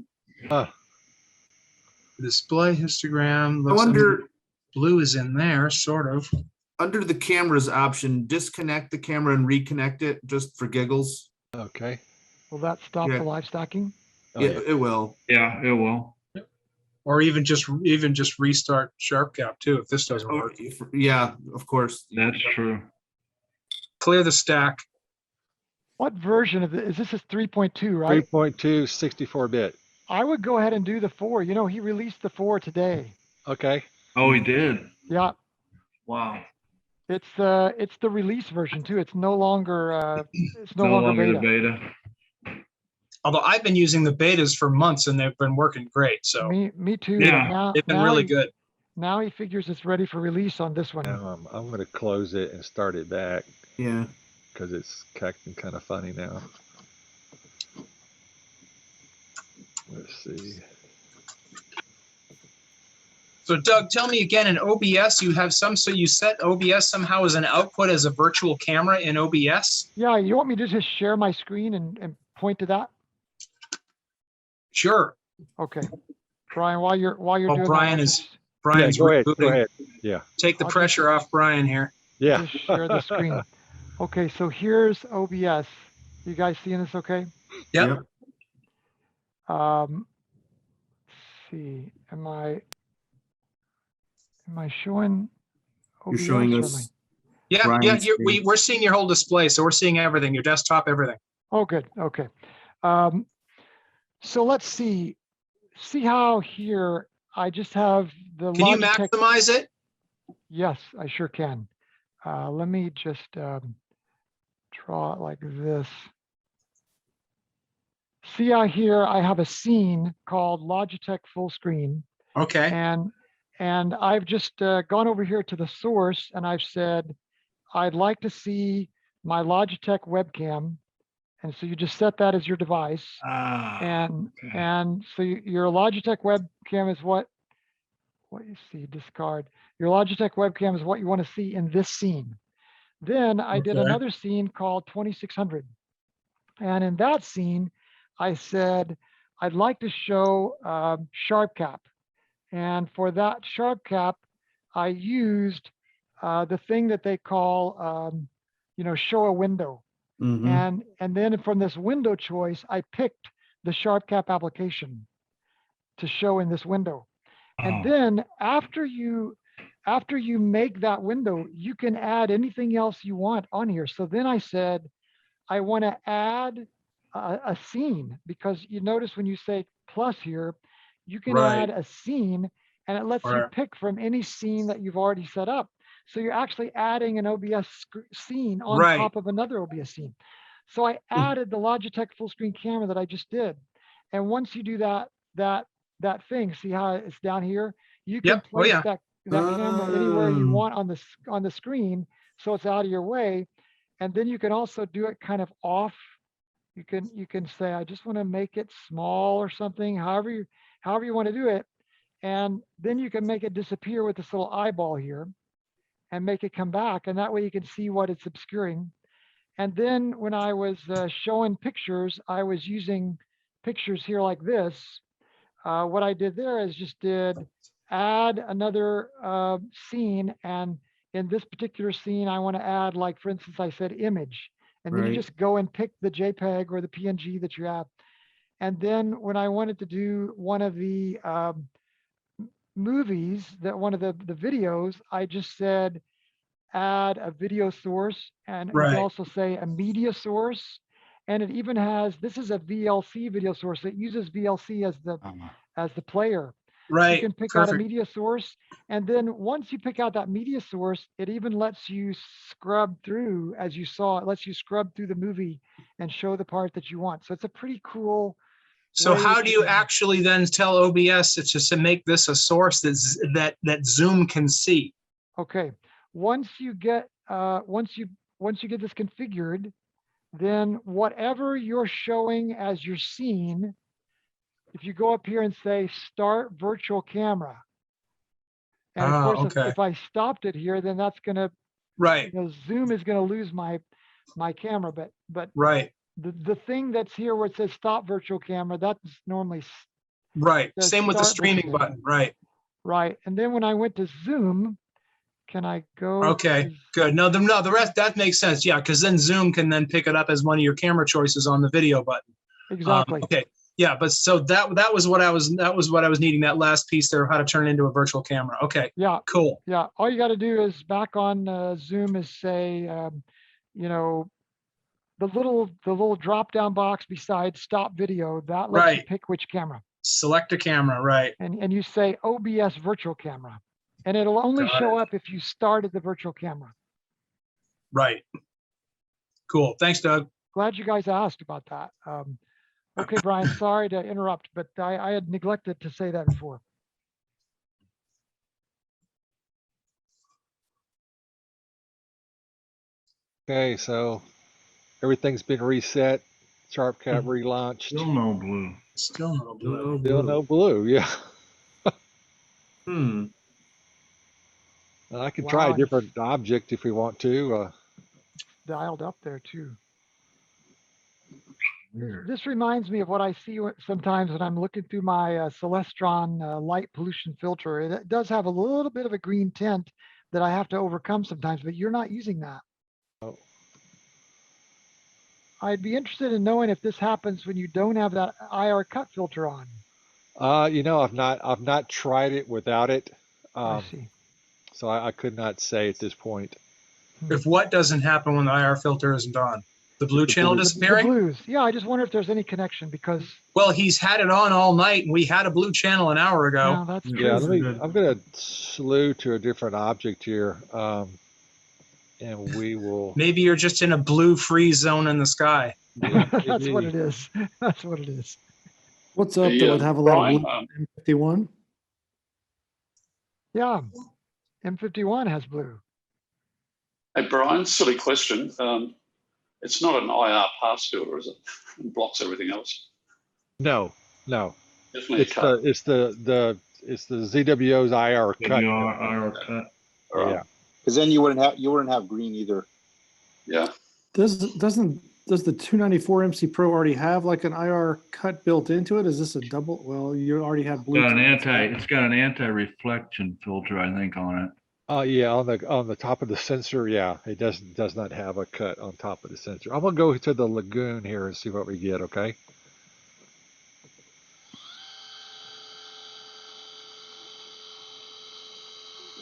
Uh, Display histogram. I Looks wonder, blue is in there, sort of. under the cameras option, disconnect the camera and reconnect it just for giggles. okay. Will that stop Yeah. the live stacking? Oh, Yeah, yeah. it will. Yeah, it will. Or even just restart sharp cap too if this doesn't Oh, work. yeah, of course. That's true. Clear the stack. What version of is this? Is 3.2, right? 3.2 64-bit. I would go ahead and do the 4. You know, he released the 4 today. Okay. Oh, he did. Yeah, Wow. it's the release version too. It's no longer No longer the beta. Although I've been using the betas for months and they've been working great. So Me too. Yeah. Now, they've been now really he- good. Now he figures it's ready for release on this one. Now I'm going to close it and start it back Yeah. because it's acting kind of funny now. Let's see. So Doug, tell me again, in OBS, you have so you set OBS somehow as an output as a virtual camera in OBS? Yeah, you want me to just share my screen and point to that? Sure. Okay. Brian, while you're Oh, doing that, Brian I'll is Brian's Yeah, go ahead. Go rebooting. ahead. Yeah. Take the I'll pressure off Brian here. Yeah. just share the screen. Okay, so here's OBS. You guys seeing this okay? Yep. Let's see, am I showing You're OBS showing or am us. Yeah, Brian's screen. we're seeing your whole display, so we're seeing everything, your desktop, everything. Oh, good. Okay. So let's see how here I just have the Can you Logitech. maximize it? Yes, I sure can. Let me just draw it like this. See how here I have a scene called Logitech full screen, Okay. and I've just gone over here to the source and I've said I'd like to see my Logitech webcam, and so you just set that as your device, and so your Logitech webcam is what you see. Discard. Your Logitech webcam is what you want to see in this scene. Then I did Okay. another scene called 2600, and in that scene I said I'd like to show sharp cap, and for that sharp cap I used the thing that they call show a window. Mhm. And then from this window choice, I picked the sharp cap application to show in this window. And then after you after you make that window, you can add anything else you want on here. So then I said, I want to add a scene, because you notice when you say plus here, you can Right. add a scene and it lets you Right. pick from any scene that you've already set up. So you're actually adding an OBS scene on Right. top of another OBS scene. So I added the Logitech full screen camera that I just did. And once you do that thing, see how it's down here? You can Yep. Oh, place yeah. that camera anywhere you Oh. want on the screen, so it's out of your way. And then you can also do it kind of off. You can say, I just want to make it small or something, however you want to do it. And then you can make it disappear with this little eyeball here and make it come back. And that way you can see what it's obscuring. And then when I was showing pictures, I was using pictures here like this. What I did there is just did add another scene. And in this particular scene, I want to add, like, for instance, I said image. And then you Right. just go and pick the JPEG or the PNG that you have. And then when I wanted to do one of the movies, one of the videos, I just said, add a video source, and you can Right. also say a media source. And it even has, this is a VLC video source. It uses VLC as the player. You Right. can pick out a Perfect. media source. And then once you pick out that media source, it even lets you scrub through, as you saw, it lets you scrub through the movie and show the part that you want. So it's a pretty cool So way how that do you you can- actually then tell OBS it's just to make this a source that Zoom can see? Okay, once you get this configured, then whatever you're showing as your scene, if you go up here and say start virtual camera, and of course, Okay. if I stopped it here, then that's gonna, Right. Zoom is gonna lose my camera. But Right. the thing that's here where it says stop virtual camera, that's normally Right. says Same with the start virtual streaming camera. button. Right. Right. And then when I went to Zoom, can I go? Okay. to- Good. No, the rest, that makes sense. Yeah, because then Zoom can then pick it up as one of your camera choices on the video button. Exactly. Okay. Yeah, but so that was what I was needing, that last piece there, how to turn it into a virtual camera. Okay. Yeah. Cool. Yeah. All you got to do is back on Zoom is say, the little drop down box beside stop video, that lets you Right. pick which camera. Select a camera. Right. And you say OBS virtual camera, and it'll only Got show it. up if you started the virtual camera. Right. Cool. Thanks, Doug. Glad you guys asked about that. Okay, Brian, sorry to interrupt, but I had neglected to say that before. Okay, so everything's been reset. SharpCap relaunched. Still no blue. Still no blue. No Still blue. no blue. Yeah. Hmm. I can try a Wow, different object if we want to. dialed up there too. Weird. This reminds me of what I see sometimes when I'm looking through my Celestron light pollution filter. It does have a little bit of a green tint that I have to overcome sometimes, but you're not using that. Oh. I'd be interested in knowing if this happens when you don't have that IR cut filter on. I've not tried it without it. I see. So I could not say at this point. If what doesn't happen when the IR filter isn't on? The blue channel The disappearing? blues. Yeah, I just wonder if there's any connection because. Well, he's had it on all night, and we had a blue channel an hour ago. Yeah, that's true. Yeah, I'm going to slew to a different object here. And we will. Maybe you're just in a blue freeze zone in the sky. Yeah, That's what maybe. it is. That's what it is. What's up The, that would have a lot of Brian, blue M51? Yeah, M51 has blue. Hey, Brian, silly question. It's not an IR pass filter, is it? It blocks everything else. No. Definitely a It's cut. the ZWO's IR cut. IR cut. All right. Yeah. Because then you wouldn't have green either. Yeah. Does the 294 MC Pro already have like an IR cut built into it? Is this a double? Well, you already have blue. It's got an anti-reflection filter, I think, on it. Yeah, on the top of the sensor, yeah, it does not have a cut on top of the sensor. I'm gonna go to the lagoon here and see what we get. Okay.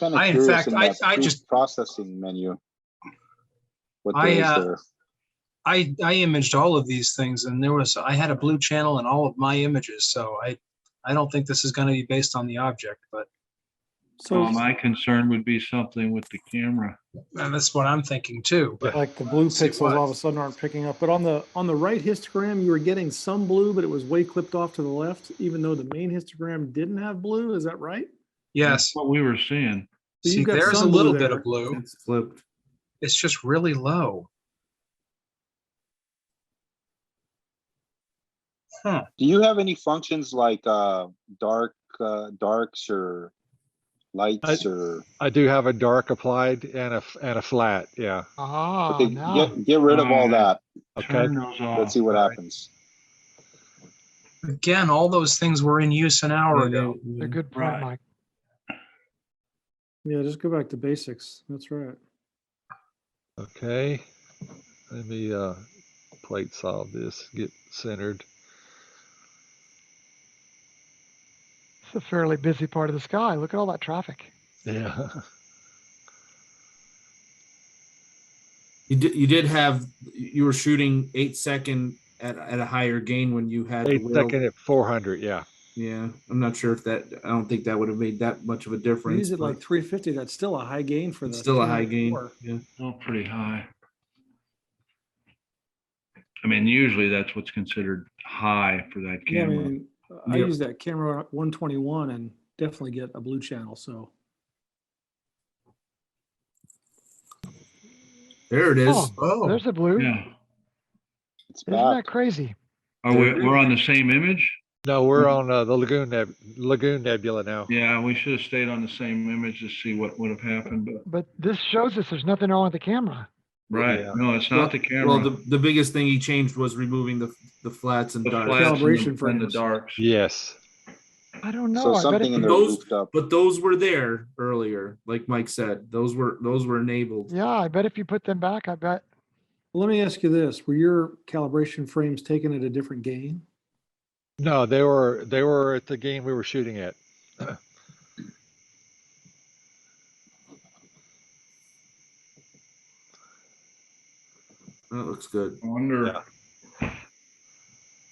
kind of in curious fact, in that I just processing menu. What there I is uh, there. I imaged all of these things, and I had a blue channel in all of my images, so I don't think this is going to be based on the object, but So My concern would be something with the camera. and that's what I'm thinking too. But like the blue See pixels what? all of a sudden aren't picking up, but on the right histogram, you were getting some blue, but it was way clipped off to the left, even though the main histogram didn't have blue. Is that right? yes, What we were seeing. So see, you've got there's a some blue little bit there. of blue. It's flipped. It's just really low. Huh. Do you have any functions like darks or lights or? I do have a dark applied and a flat. Yeah. Ah, Okay, now. get rid of all that. Okay. Turn those off. Let's see what all right. happens. Again, all those things were in use an hour ago. A good point, Right. Mike. Yeah, just go back to basics. That's right. Okay. Let me plate solve this. Get centered. It's a fairly busy part of the sky. Look at all that traffic. Yeah. You were shooting 8-second at a higher gain when you had the 8-second at 400. Yeah. Yeah, I'm not sure if that. I don't think that would have made that much of a difference. Use it but like 350. That's still a high gain for it's the still a high gain. 304. Yeah. Still pretty high. I mean, usually that's what's considered high for that Yeah, I camera. mean, I Yep. use that camera 121 and definitely get a blue channel. So There it is. Oh, there's a blue. Yeah. It's Isn't back. that crazy? We're on the same image? No, we're on the Lagoon Nebula now. Yeah, we should have stayed on the same image to see what would have happened, but But this shows us there's nothing wrong with the camera. right. Yeah. No, it's not the camera. Well, the biggest thing he changed was removing the flats and The darks. flats Calibration and the frames. darks. Yes. I don't know. So I bet something if in you, there Those- goofed up. But those were there earlier, like Mike said. Those were enabled. yeah, I bet if you put them back, I bet. let me ask you this: were your calibration frames taken at a different gain? No, they were at the game we were shooting at. That looks good. I wonder Yeah.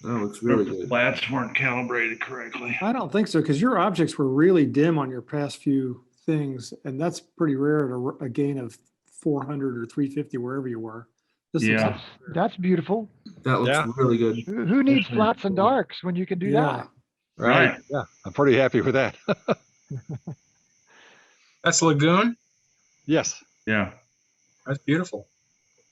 That looks if really the good. flats weren't calibrated correctly. I don't think so, because your objects were really dim on your past few things, and that's pretty rare at a gain of 400 or 350, wherever you were. This looks Yeah. like- That's beautiful. That looks Yeah. really good. Who needs That's flats and cool. darks when you can do yeah. that? Right. Right. Yeah. I'm pretty happy with that. That's Lagoon. Yes. Yeah. That's beautiful.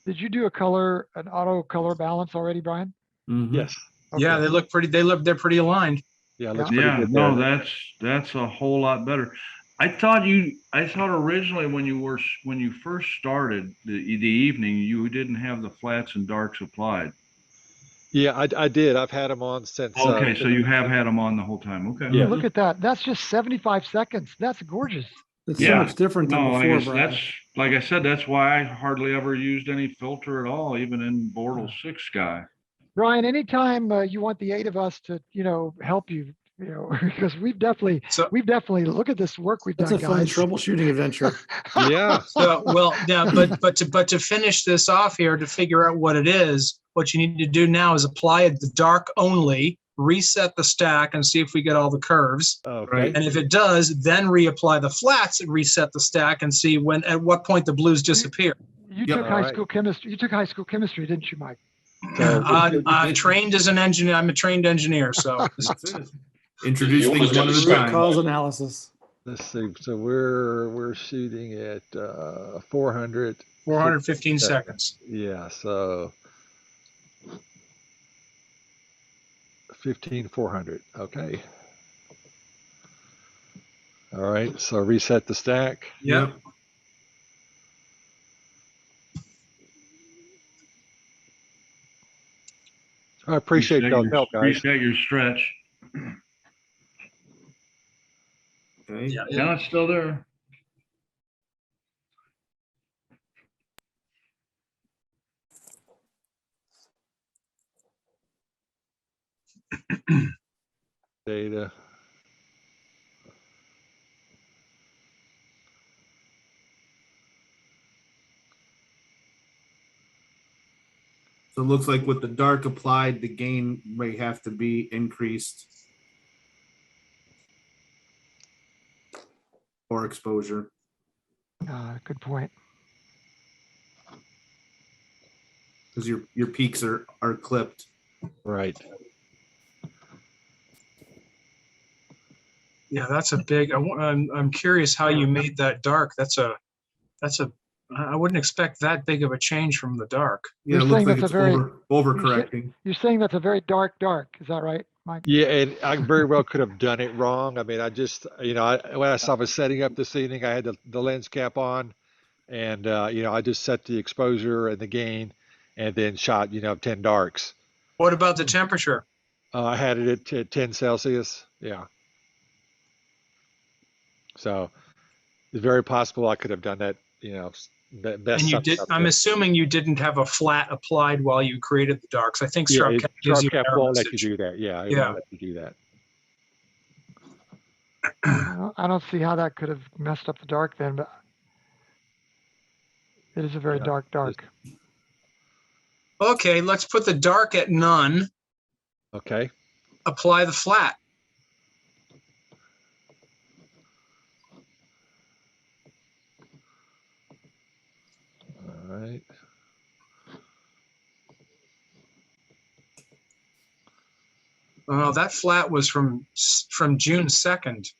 Did you do an auto color balance already, Brian? Mhm. Yes. Yeah, Okay. they look pretty. They're pretty aligned. Yeah. It looks pretty Yeah, good no, there. that's a whole lot better. I thought originally when you first started the evening, you didn't have the flats and darks applied. Yeah, I did. I've had them on since. Okay, so you have had them on the whole time. Okay. Yeah. Look at that. That's just 75 seconds. That's gorgeous. It's Yeah. so much different than No, I before, guess Brian. that's like I said, that's why I hardly ever used any filter at all, even in Bortle 6 sky. Brian, anytime you want the 8 of us to, help you, because we've definitely look at this work we've That's done, a fun guys. troubleshooting adventure. Yeah. So, well, yeah, but to finish this off here, to figure out what it is, what you need to do now is apply the dark only, reset the stack, and see if we get all the curves. Okay. Right. And if it does, then reapply the flats and reset the stack and see at what point the blues disappear. You Yep. took All high right. school chemistry. You took high school chemistry, didn't you, Mike? Trained as an engineer. I'm a trained engineer, so That's it. Introduce You things almost one at a get Root time. cause analysis. Let's see. So we're shooting at 400. 415 seconds. Yeah. So 15,400. Okay. All right. So reset the stack. Yep. I appreciate y'all's help, guys. Appreciate your stretch. Okay. Yeah. Yeah, it's still there. Data. So it looks like with the dark applied, the gain may have to be increased. Or exposure. Good point. Because your peaks are clipped. Right. Yeah, that's a big. I'm curious how you made that dark. I wouldn't expect that big of a change from the dark. Yeah, You're it looks saying like that's it's a very- overcorrecting. You're saying that's a very dark. Is that right, Mike? Yeah, and I very well could have done it wrong. I mean, I just, when I saw was setting up this evening, I had the lens cap on, and I just set the exposure and the gain, and then shot 10 darks. What about the temperature? I had it at 10 Celsius. Yeah. So it's very possible I could have done that. Best. And you did. I'm assuming you didn't have a flat applied while you created the darks. I think Yeah, Sharp Cap gives you Sharp Cap error won't let you message. do that. Yeah, it Yeah. won't let you do that. I don't see how that could have messed up the dark then, but it is a very dark. Okay, let's put the dark at none. Okay. Apply the flat. All right. Oh, that flat was from June 2nd.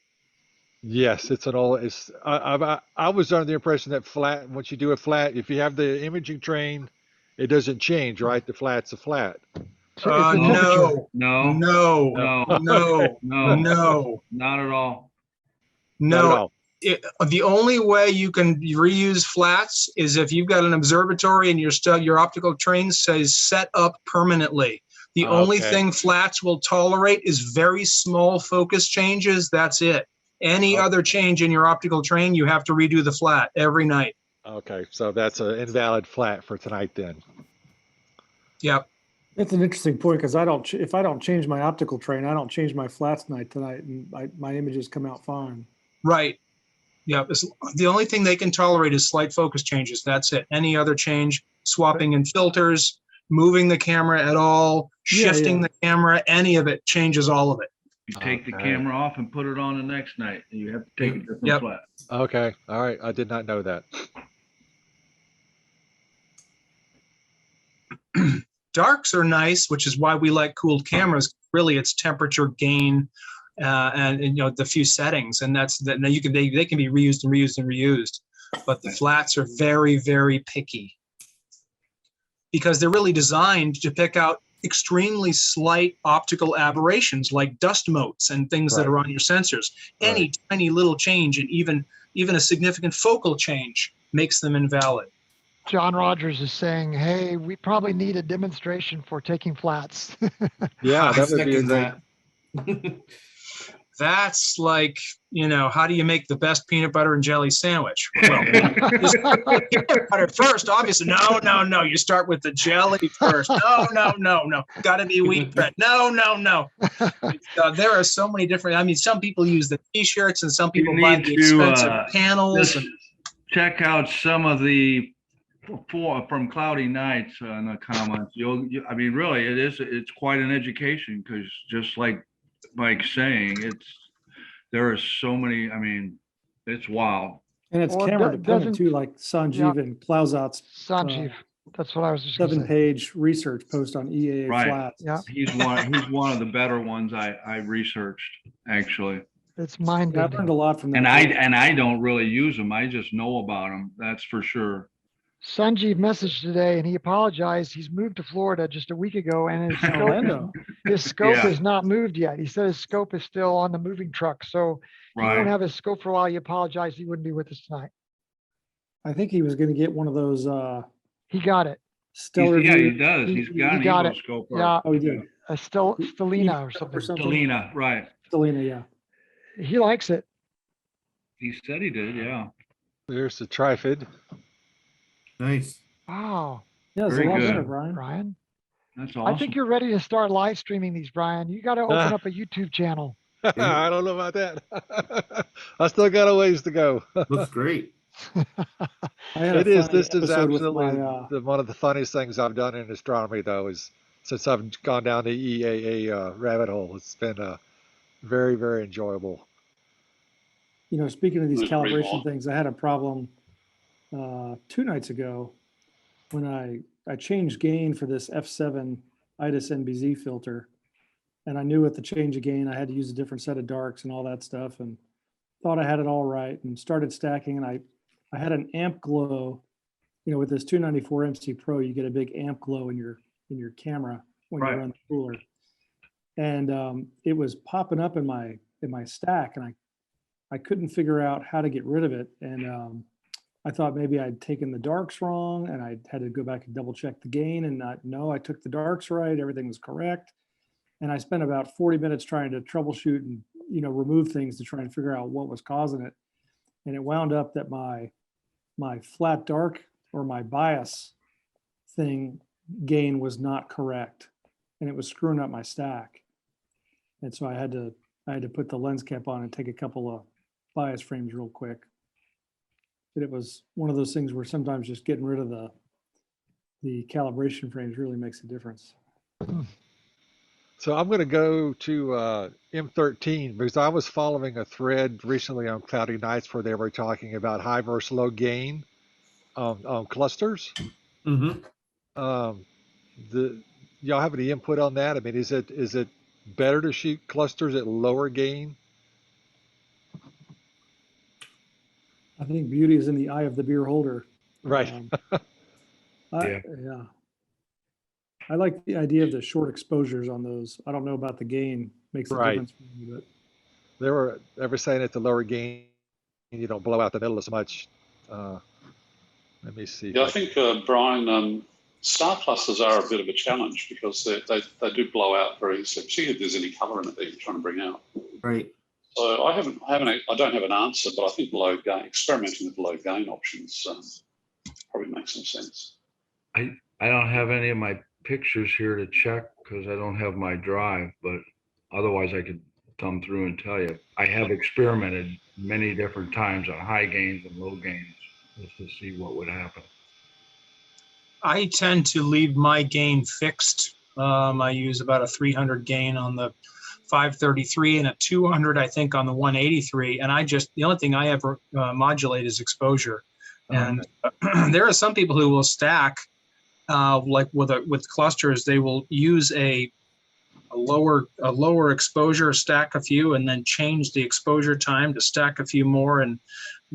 Yes, it's an old. I was under the impression that flat. Once you do a flat, if you have the imaging train, it doesn't change, right? The flat's a flat. So it's the temperature. No, No, no, no, no, no, not at all. Not at no. all. The only way you can reuse flats is if you've got an observatory and your optical train says set up permanently. The only Okay. thing flats will tolerate is very small focus changes. That's it. Any Okay. other change in your optical train, you have to redo the flat every night. Okay, so that's an invalid flat for tonight then. Yep. That's an interesting point because if I don't change my optical train, I don't change my flats tonight, and my images come out fine. Right. Yeah. The only thing they can tolerate is slight focus changes. That's it. Any other change, swapping in filters, moving the camera at all, shifting the camera, any of it changes all of it. You take the Okay. camera off and put it on the next night. And you have to take a different flat. Okay, all right. I did not know that. Darks are nice, which is why we like cooled cameras. Really, it's temperature gain and the few settings, and they can be reused and reused and reused. But the flats are very, very picky because they're really designed to pick out extremely slight optical aberrations like dust motes and things that are on your sensors. Any tiny little change and even a significant focal change makes them invalid. John Rogers is saying, hey, we probably need a demonstration for taking flats. Yeah, that would be a great. That's like, how do you make the best peanut butter and jelly sandwich? Well, peanut butter first, obviously. No. You start with the jelly first. No. Got to be wheat bread. No. There are so many different. Some people use the T-shirts and some people buy the expensive panels. Just check out some of the from Cloudy Nights in the comments. Really, it's quite an education because just like Mike's saying, there are so many. It's wild. And it's camera dependent too, like Sanjeev and Klausat's Sanjeev, that's what I was just going to say. 7-page research post on EAA flats. Yeah, he's one of the better ones I researched actually. It's mind-bending. I learned a lot from that. And I don't really use them. I just know about them. That's for sure. Sanjeev messaged today and he apologized. He's moved to Florida just a week ago and his scope has not moved yet. He said his scope is still on the moving truck. So he won't have his scope for a while. He apologized. He wouldn't be with us tonight. I think he was going to get one of those. He got it. Stellar. He does. He's got an scope. Yeah. Oh, he did. A Stellina or something. Stellina, right. Stellina, yeah. He likes it. He said he did, yeah. There's the trifid. Nice. Wow. Yeah, it's Very a lot good. better, Brian. That's awesome. I think you're ready to start live streaming these, Brian. You got to open up a YouTube channel. I don't know about that. I still got a ways to go. Looks great. I had a It is. funny This is episode with absolutely my one of the funniest things I've done in astronomy, though, is since I've gone down the EAA rabbit hole. It's been very, very enjoyable. speaking of these Couldn't agree calibration more. things, I had a problem 2 nights ago when I changed gain for this F7 ITIS NBZ filter, and I knew with the change of gain I had to use a different set of darks and all that stuff, and thought I had it all right, and started stacking, and I had an amp glow. With this 294 MC Pro, you get a big amp glow in your camera when Right. you run the cooler, and it was popping up in my stack, and I couldn't figure out how to get rid of it, and I thought maybe I'd taken the darks wrong, and I had to go back and double check the gain, and no, I took the darks right, everything was correct, and I spent about 40 minutes trying to troubleshoot and remove things to try and figure out what was causing it, and it wound up that my flat dark or my bias thing gain was not correct, and it was screwing up my stack, and so I had to put the lens cap on and take a couple of bias frames real quick. But it was one of those things where sometimes just getting rid of the calibration frames really makes a difference. So I'm going to go to M13 because I was following a thread recently on Cloudy Nights where they were talking about high versus low gain on clusters. Mm-hmm. Y'all have any input on that? I mean, is it better to shoot clusters at lower gain? I think beauty is in the eye of the beer holder. Right. Yeah. I like the idea of the short exposures on those. I don't know about the gain makes a Right. difference for me, but They were saying at the lower gain, you don't blow out the middle as much. Let me see. Yeah, I think, Brian, star clusters are a bit of a challenge because they do blow out very easily, particularly if there's any color in it that you're trying to bring out. Right. So I don't have an answer, but I think low gain, experimenting with low gain options probably makes some sense. I don't have any of my pictures here to check because I don't have my drive, but otherwise I could thumb through and tell you. I have experimented many different times on high gains and low gains just to see what would happen. I tend to leave my gain fixed. I use about a 300 gain on the 533 and a 200, I think, on the 183. And the only thing I ever modulate is exposure. And there are some people who will stack, like with clusters, they will use a lower exposure, stack a few, and then change the exposure time to stack a few more and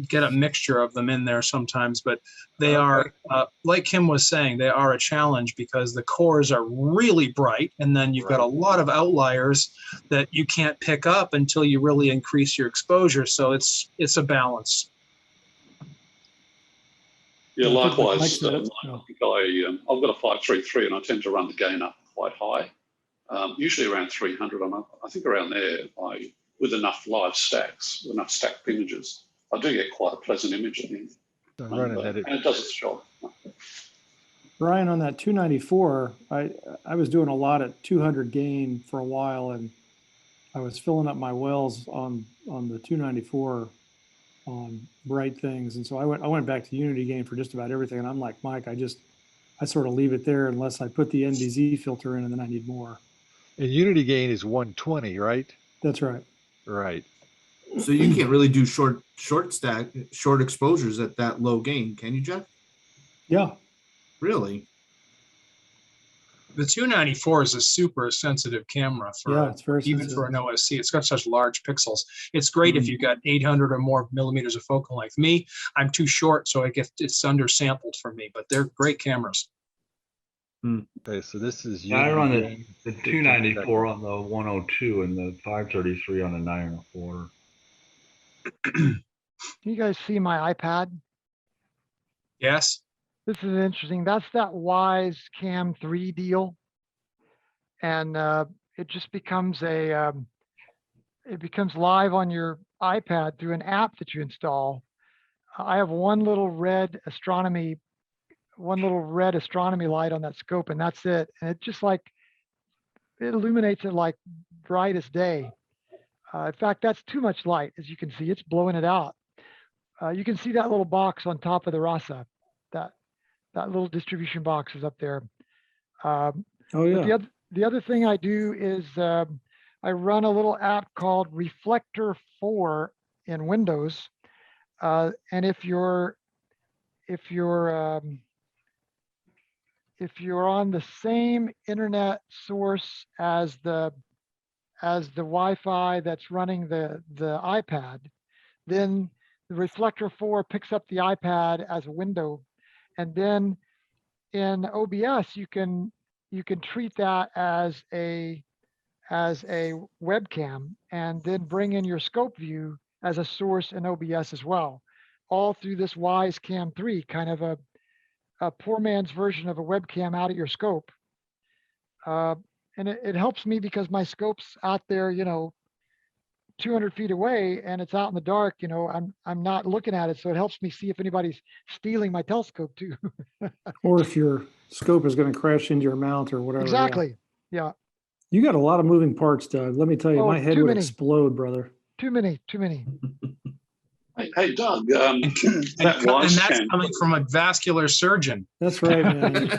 get a mixture of them in there sometimes. But they are, like Kim was saying, they are a challenge because the cores are really bright, and then you've got a lot of outliers that you can't pick up until you really increase your exposure. So it's a balance. Yeah, I think likewise. Mike said I it. think I've got a 533 and I tend to run the gain up quite high, usually around 300. I think around there, with enough live stacks, enough stacked images, I do get quite a pleasant image at the end. And it does its job. Brian, on that 294, I was doing a lot at 200 gain for a while, and I was filling up my wells on the 294 on bright things, and so I went back to Unity gain for just about everything. And I'm like Mike, I sort of leave it there unless I put the NBZ filter in, and then I need more. And Unity gain is 120, right? That's right. Right. So you can't really do short exposures at that low gain, can you, Jeff? Yeah. Really? The 294 is a super sensitive camera it's very even sensitive. for an OSC. It's got such large pixels. It's great if you've got 800 or more millimeters of focal length. Me, I'm too short, so it's undersampled for me, but they're great cameras. Okay, so this is I run Unity the gain, 294 on the 102 and the 533 on the 904. Can you guys see my iPad? Yes. This is interesting. That's that Wise Cam 3 deal. And it just becomes it becomes live on your iPad through an app that you install. I have one little red astronomy light on that scope, and that's it. And it just it illuminates it like bright as day. In fact, that's too much light. As you can see, it's blowing it out. You can see that little box on top of the RASA. That little distribution box is up there. Oh But yeah. the other thing I do is I run a little app called Reflector 4 in Windows. And if you're on the same internet source as the Wi-Fi that's running the iPad, then the Reflector 4 picks up the iPad as a window, and then in OBS you can treat that as a webcam, and then bring in your scope view as a source in OBS as well, all through this Wise Cam 3, kind of a poor man's version of a webcam out at your scope. And it helps me because my scope's out there, 200 feet away, and it's out in the dark. I'm not looking at it, so it helps me see if anybody's stealing my telescope too. Or if your scope is going to crash into your mount or whatever. Exactly. Yeah. You got a lot of moving parts, Doug. Let me tell you, Oh, my head too would many. explode, brother. Too many. Hey, Doug, And Wise that's Cam. coming from a vascular surgeon. That's right, man.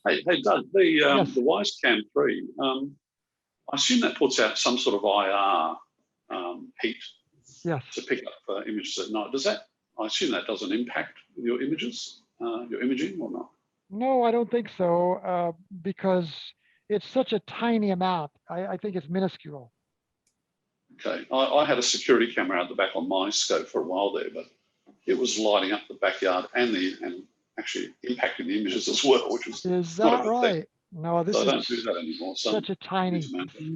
Hey, Doug, the Yes. the Wise Cam 3, I assume that puts out some sort of IR heat Yes. to pick up images at night. I assume that doesn't impact your images, your imaging, or not? No, I don't think so, because it's such a tiny amount. I think it's minuscule. Okay, I had a security camera out the back on my scope for a while there, but it was lighting up the backyard and actually impacting the images as well, which was Is not a that good thing. right? No, this So I is don't do that anymore. So such a tiny.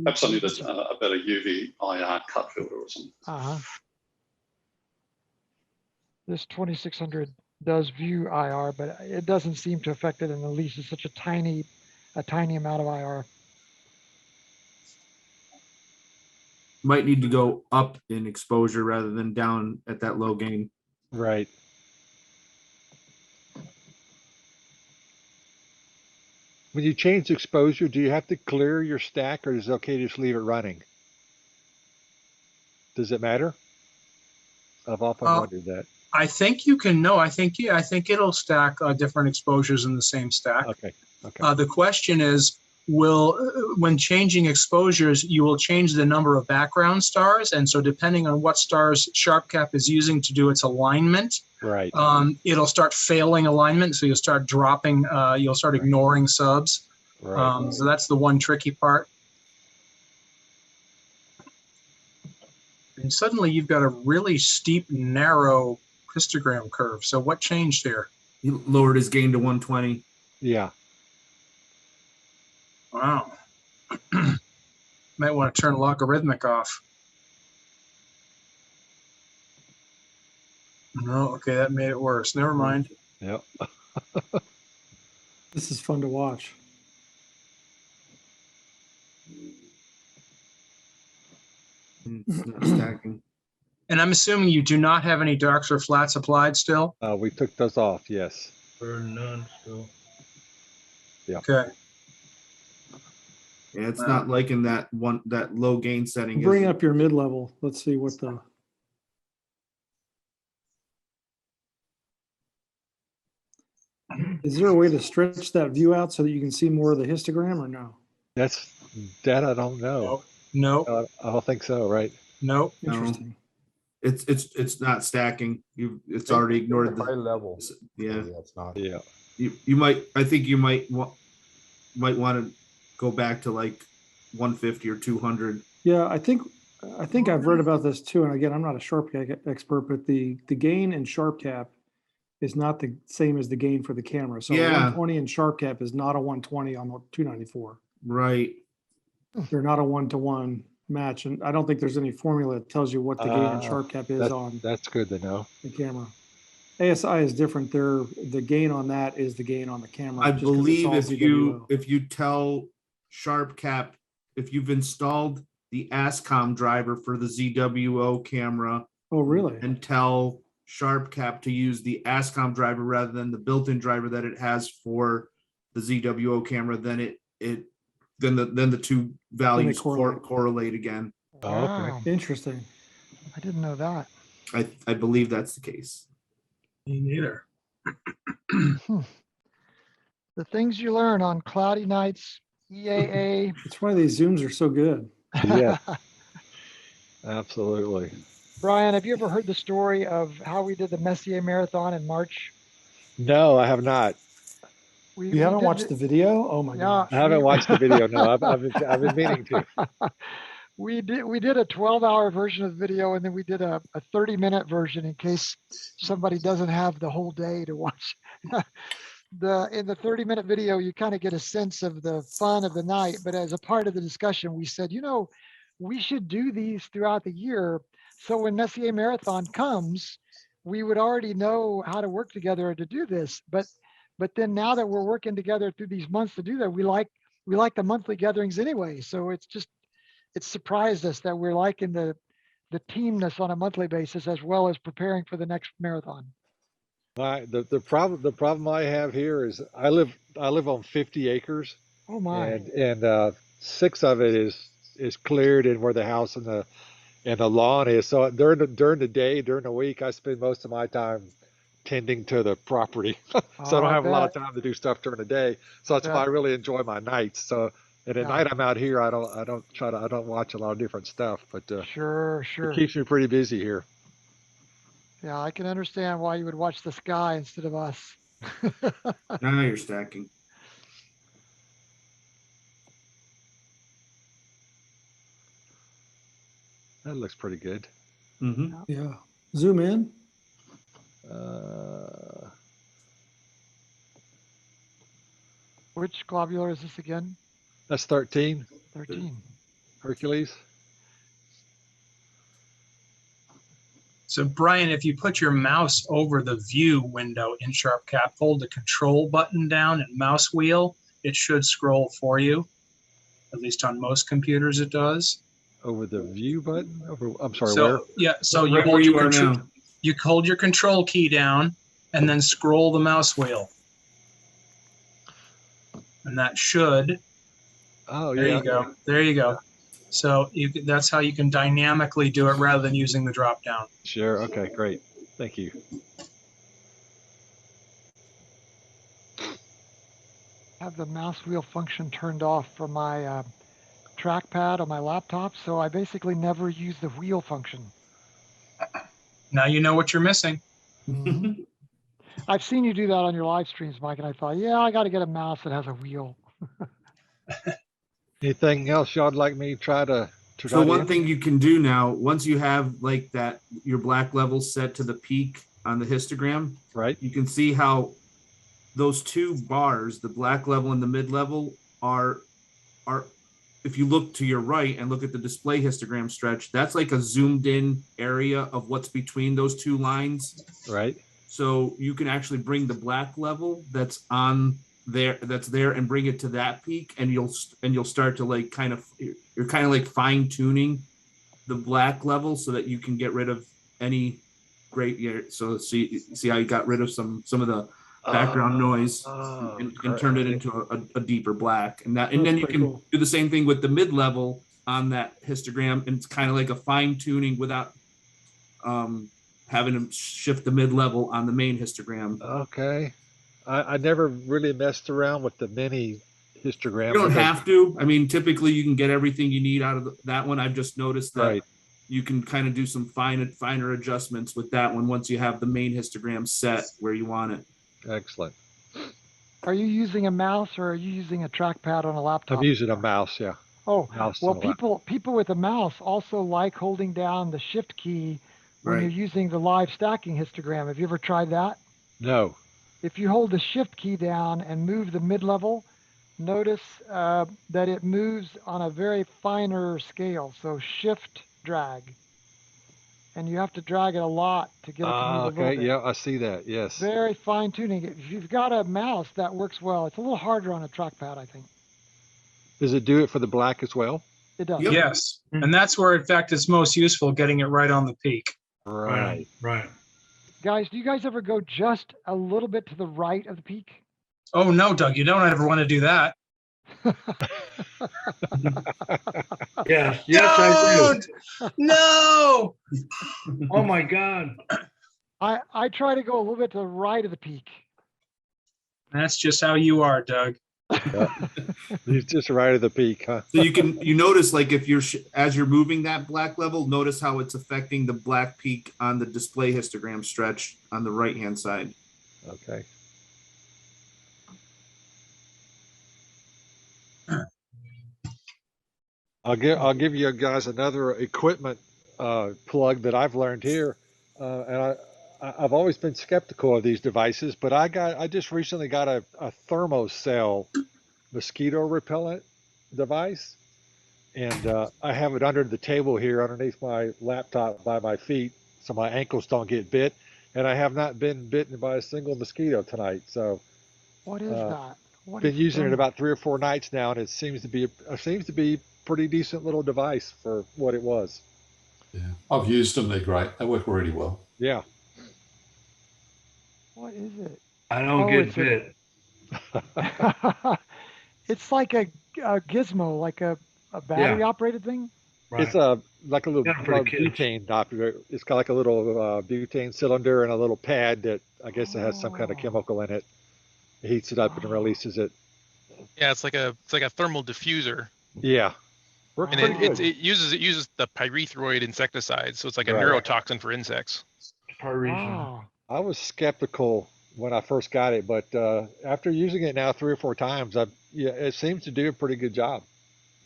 perhaps I need a better UV IR cut filter or something. This 2600 does view IR, but it doesn't seem to affect it in the least. It's such a tiny amount of IR. Might need to go up in exposure rather than down at that low gain. Right. When you change exposure, do you have to clear your stack, or is it okay to just leave it running? Does it matter? I've often wondered that. I think you can know. I think it'll stack different exposures in the same stack. Okay. Okay. The question is, when changing exposures, you will change the number of background stars, and so depending on what stars SharpCap is using to do its alignment, Right. It'll start failing alignment. So you'll start dropping. You'll start ignoring subs. Right. So that's the one tricky part. And suddenly you've got a really steep, narrow histogram curve. So what changed there? He lowered his gain to 120. Yeah. Wow. Might want to turn logarithmic off. No, okay, that made it worse. Never mind. Yep. This is fun to watch. It's not stacking. And I'm assuming you do not have any darks or flats applied still? We took those off. Yes. Or none still. Yeah. Okay. Yeah, it's not liking that low gain setting. Bring up your mid-level. Let's see what the. Is there a way to stretch that view out so that you can see more of the histogram, or no? That I don't know. No. I don't think so. Right. No. Interesting. It's not stacking. It's already ignored the high level. Yeah. That's not. Yeah. You might. I think you might want to go back to like 150 or 200. Yeah, I think I've read about this too. And again, I'm not a SharpCap expert, but the gain in SharpCap is not the same as the gain for the camera. So Yeah. 120 in SharpCap is not a 120 on the 294. Right. They're not a 1-to-1 match, and I don't think there's any formula that tells you what the gain in SharpCap is on That's good to know. the camera. ASI is different. The gain on that is the gain on the camera. I just 'cause it's believe all ZWO. if you tell SharpCap, if you've installed the ASCOM driver for the ZWO camera, Oh, really? and tell SharpCap to use the ASCOM driver rather than the built-in driver that it has for the ZWO camera, then then the two values correlate. correlate again. Oh, okay. Wow. Interesting. I didn't know that. I believe that's the case. Me neither. The things you learn on cloudy nights, EAA. It's why these Zooms are so good. Yeah. Absolutely. Brian, have you ever heard the story of how we did the Messier marathon in March? No, I have not. We You haven't did watched the video? Oh my Yeah, gosh. I haven't watched the video. No, I've been meaning to. we did a 12-hour version of the video, and then we did a 30-minute version in case somebody doesn't have the whole day to watch. In the 30-minute video, you kind of get a sense of the fun of the night. But as a part of the discussion, we said, we should do these throughout the year. So when Messier Marathon comes, we would already know how to work together to do this. But then now that we're working together through these months to do that, we like the monthly gatherings anyway. So it's surprised us that we're liking the teamness on a monthly basis as well as preparing for the next marathon. The problem I have here is I live on 50 acres. Oh my! And 6 of it is cleared in where the house and the lawn is. So during the day, during the week, I spend most of my time tending to the property. So I don't have a lot of time to do stuff during the day. So that's why I really enjoy my nights. So and at night I'm out here. I don't watch a lot of different stuff, but sure. It keeps me pretty busy here. Yeah, I can understand why you would watch the sky instead of us. Now you're stacking. That looks pretty good. Mm-hmm. Yeah. Zoom in. Which globular is this again? That's 13. 13. Hercules. So Brian, if you put your mouse over the view window in SharpCap, hold the control button down and mouse wheel, it should scroll for you. At least on most computers it does. Over the view button? I'm sorry, So where? yeah, so you Right hold where your you are control, now. you hold your control key down and then scroll the mouse wheel. And that should, Oh, there yeah. you go. There you go. So that's how you can dynamically do it rather than using the drop down. Sure. Okay, great. Thank you. Have the mouse wheel function turned off from my trackpad on my laptop, so I basically never use the wheel function. Now you know what you're missing. Mm-hmm. I've seen you do that on your live streams, Mike, and I thought, yeah, I got to get a mouse that has a wheel. Anything else y'all'd like me to try to So one thing you can do now, once you have like that, your black level set to the peak on the histogram, right? You can see how those 2 bars, the black level and the mid level, are if you look to your right and look at the display histogram stretch, that's like a zoomed in area of what's between those 2 lines. Right. So you can actually bring the black level that's there and bring it to that peak, and you'll start to like you're kind of like fine tuning the black level so that you can get rid of any so see how you got rid of some of the background noise and turned it into a deeper black, and then you can do the same thing with the mid level on that histogram, and it's kind of like a fine tuning without having to shift the mid level on the main histogram. Okay. I never really messed around with the mini histogram. You don't have to. I mean, typically you can get everything you need out of that one. I've just noticed that you can kind of do some finer adjustments with that one once you have the main histogram set where you want it. Excellent. Are you using a mouse or are you using a trackpad on a laptop? I'm using a mouse, yeah. Oh, mouse well, people with a mouse also like holding down the shift key when you're using the live stacking histogram. Have you ever tried that? No. If you hold the shift key down and move the mid-level, notice that it moves on a very finer scale. So shift drag. And you have to drag it a lot to get it to move a little bit. Yeah, I see that. Yes. Very fine tuning. If you've got a mouse, that works well. It's a little harder on a trackpad, I think. Does it do it for the black as well? It does. Yep. Yes. And that's where, in fact, it's most useful, getting it right on the peak. Right. Guys, do you guys ever go just a little bit to the right of the peak? Oh, no, Doug, you don't ever want to do that. Yes, yes, I do. No. Oh my God. I try to go a little bit to the right of the peak. That's just how you are, Doug. He's just right at the peak, huh? So you notice, like, if you're as you're moving that black level, notice how it's affecting the black peak on the display histogram stretch on the right hand side. Okay. I'll give you guys another equipment plug that I've learned here, and I've always been skeptical of these devices, but I just recently got a thermocell mosquito repellent device, and I have it under the table here underneath my laptop by my feet, so my ankles don't get bit, and I have not been bitten by a single mosquito tonight. So What is that? What been is using it thermo- about 3 or 4 nights now, and it seems to be pretty decent little device for what it was. Yeah, I've used them. They're great. They work really well. Yeah. What is it? I don't Oh, get it's bit. It's like a gizmo, like a battery operated thing. It's Right. like a little Yeah, for the kids. butane operator. It's got like a little butane cylinder and a little pad that I guess it has some kind of Oh. chemical in it. It heats it up and releases it. Yeah, it's like a thermal diffuser, Yeah. Works and pretty it good. it uses the pyrethroid insecticide, so it's like a Right. neurotoxin for insects. Parisian. Wow. I was skeptical when I first got it, but after using it now 3 or 4 times, it seems to do a pretty good job.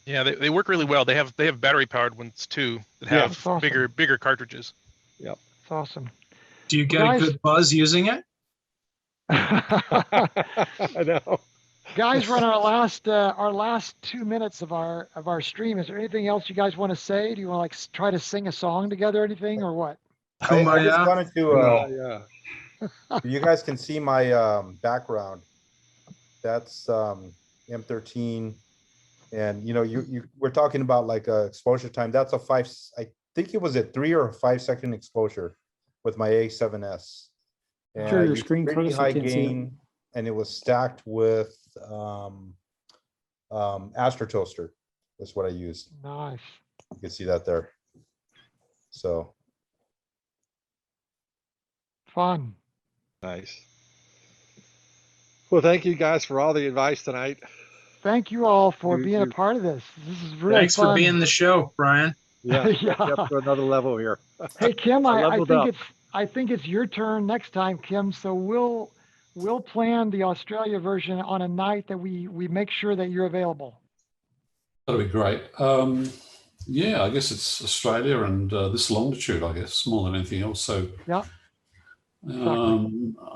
Yeah, they work really well. They have battery powered ones too that Yeah. have That's awesome. bigger cartridges. Yep. It's awesome. Do you get Guys- a good buzz using it? I know. Guys, we're on our last 2 minutes of our stream. Is there anything else you guys want to say? Do you want to like try to sing a song together or anything, or what? I just Kumbaya. wanted to, Yeah. you guys can see my background. That's M13. And you know, we're talking about like exposure time. That's I think it was a 3 or 5 second exposure with my A7S. And Share I your used screen, pretty Curtis, I high can't see it. gain, and it was stacked with Astro Toaster. That's what I used. Nice. You can see that there. So Fun. Nice. Well, thank you guys for all the advice tonight. Thank you all for You- being a you- part of this. This is really Thanks fun. for being the show, Brian. Yeah. Yeah. Up to another level here. Hey Kim, I leveled think up. it's your turn next time, Kim. So we'll plan the Australia version on a night that we make sure that you're available. That'd be great. Yeah, I guess it's Australia and this longitude, I guess, more than anything else. So Yeah. I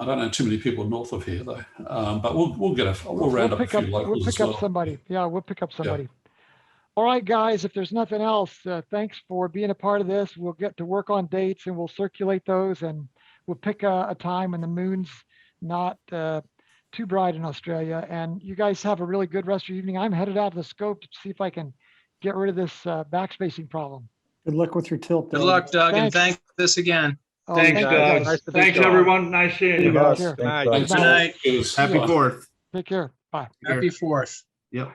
don't know too many people north of here though, but we'll round up a few locals We'll as pick up well. somebody. Yeah, we'll pick up somebody. All right, guys, if there's nothing else, thanks for being a part of this. We'll get to work on dates and we'll circulate those, and we'll pick a time when the moon's not too bright in Australia. And you guys have a really good rest of your evening. I'm headed out to the scope to see if I can get rid of this backspacing problem. Good luck with your tilt. Good Doug. luck, Doug, and Thanks. thank this again. Oh, Thanks, thank you, guys. Nice to meet Thanks, you all. everyone. Nice seeing you. Take Yes, care. thanks, Nice. guys. Good night. Cheers. Happy Bye. 4th. Take care. Bye. Happy 4th. Yep.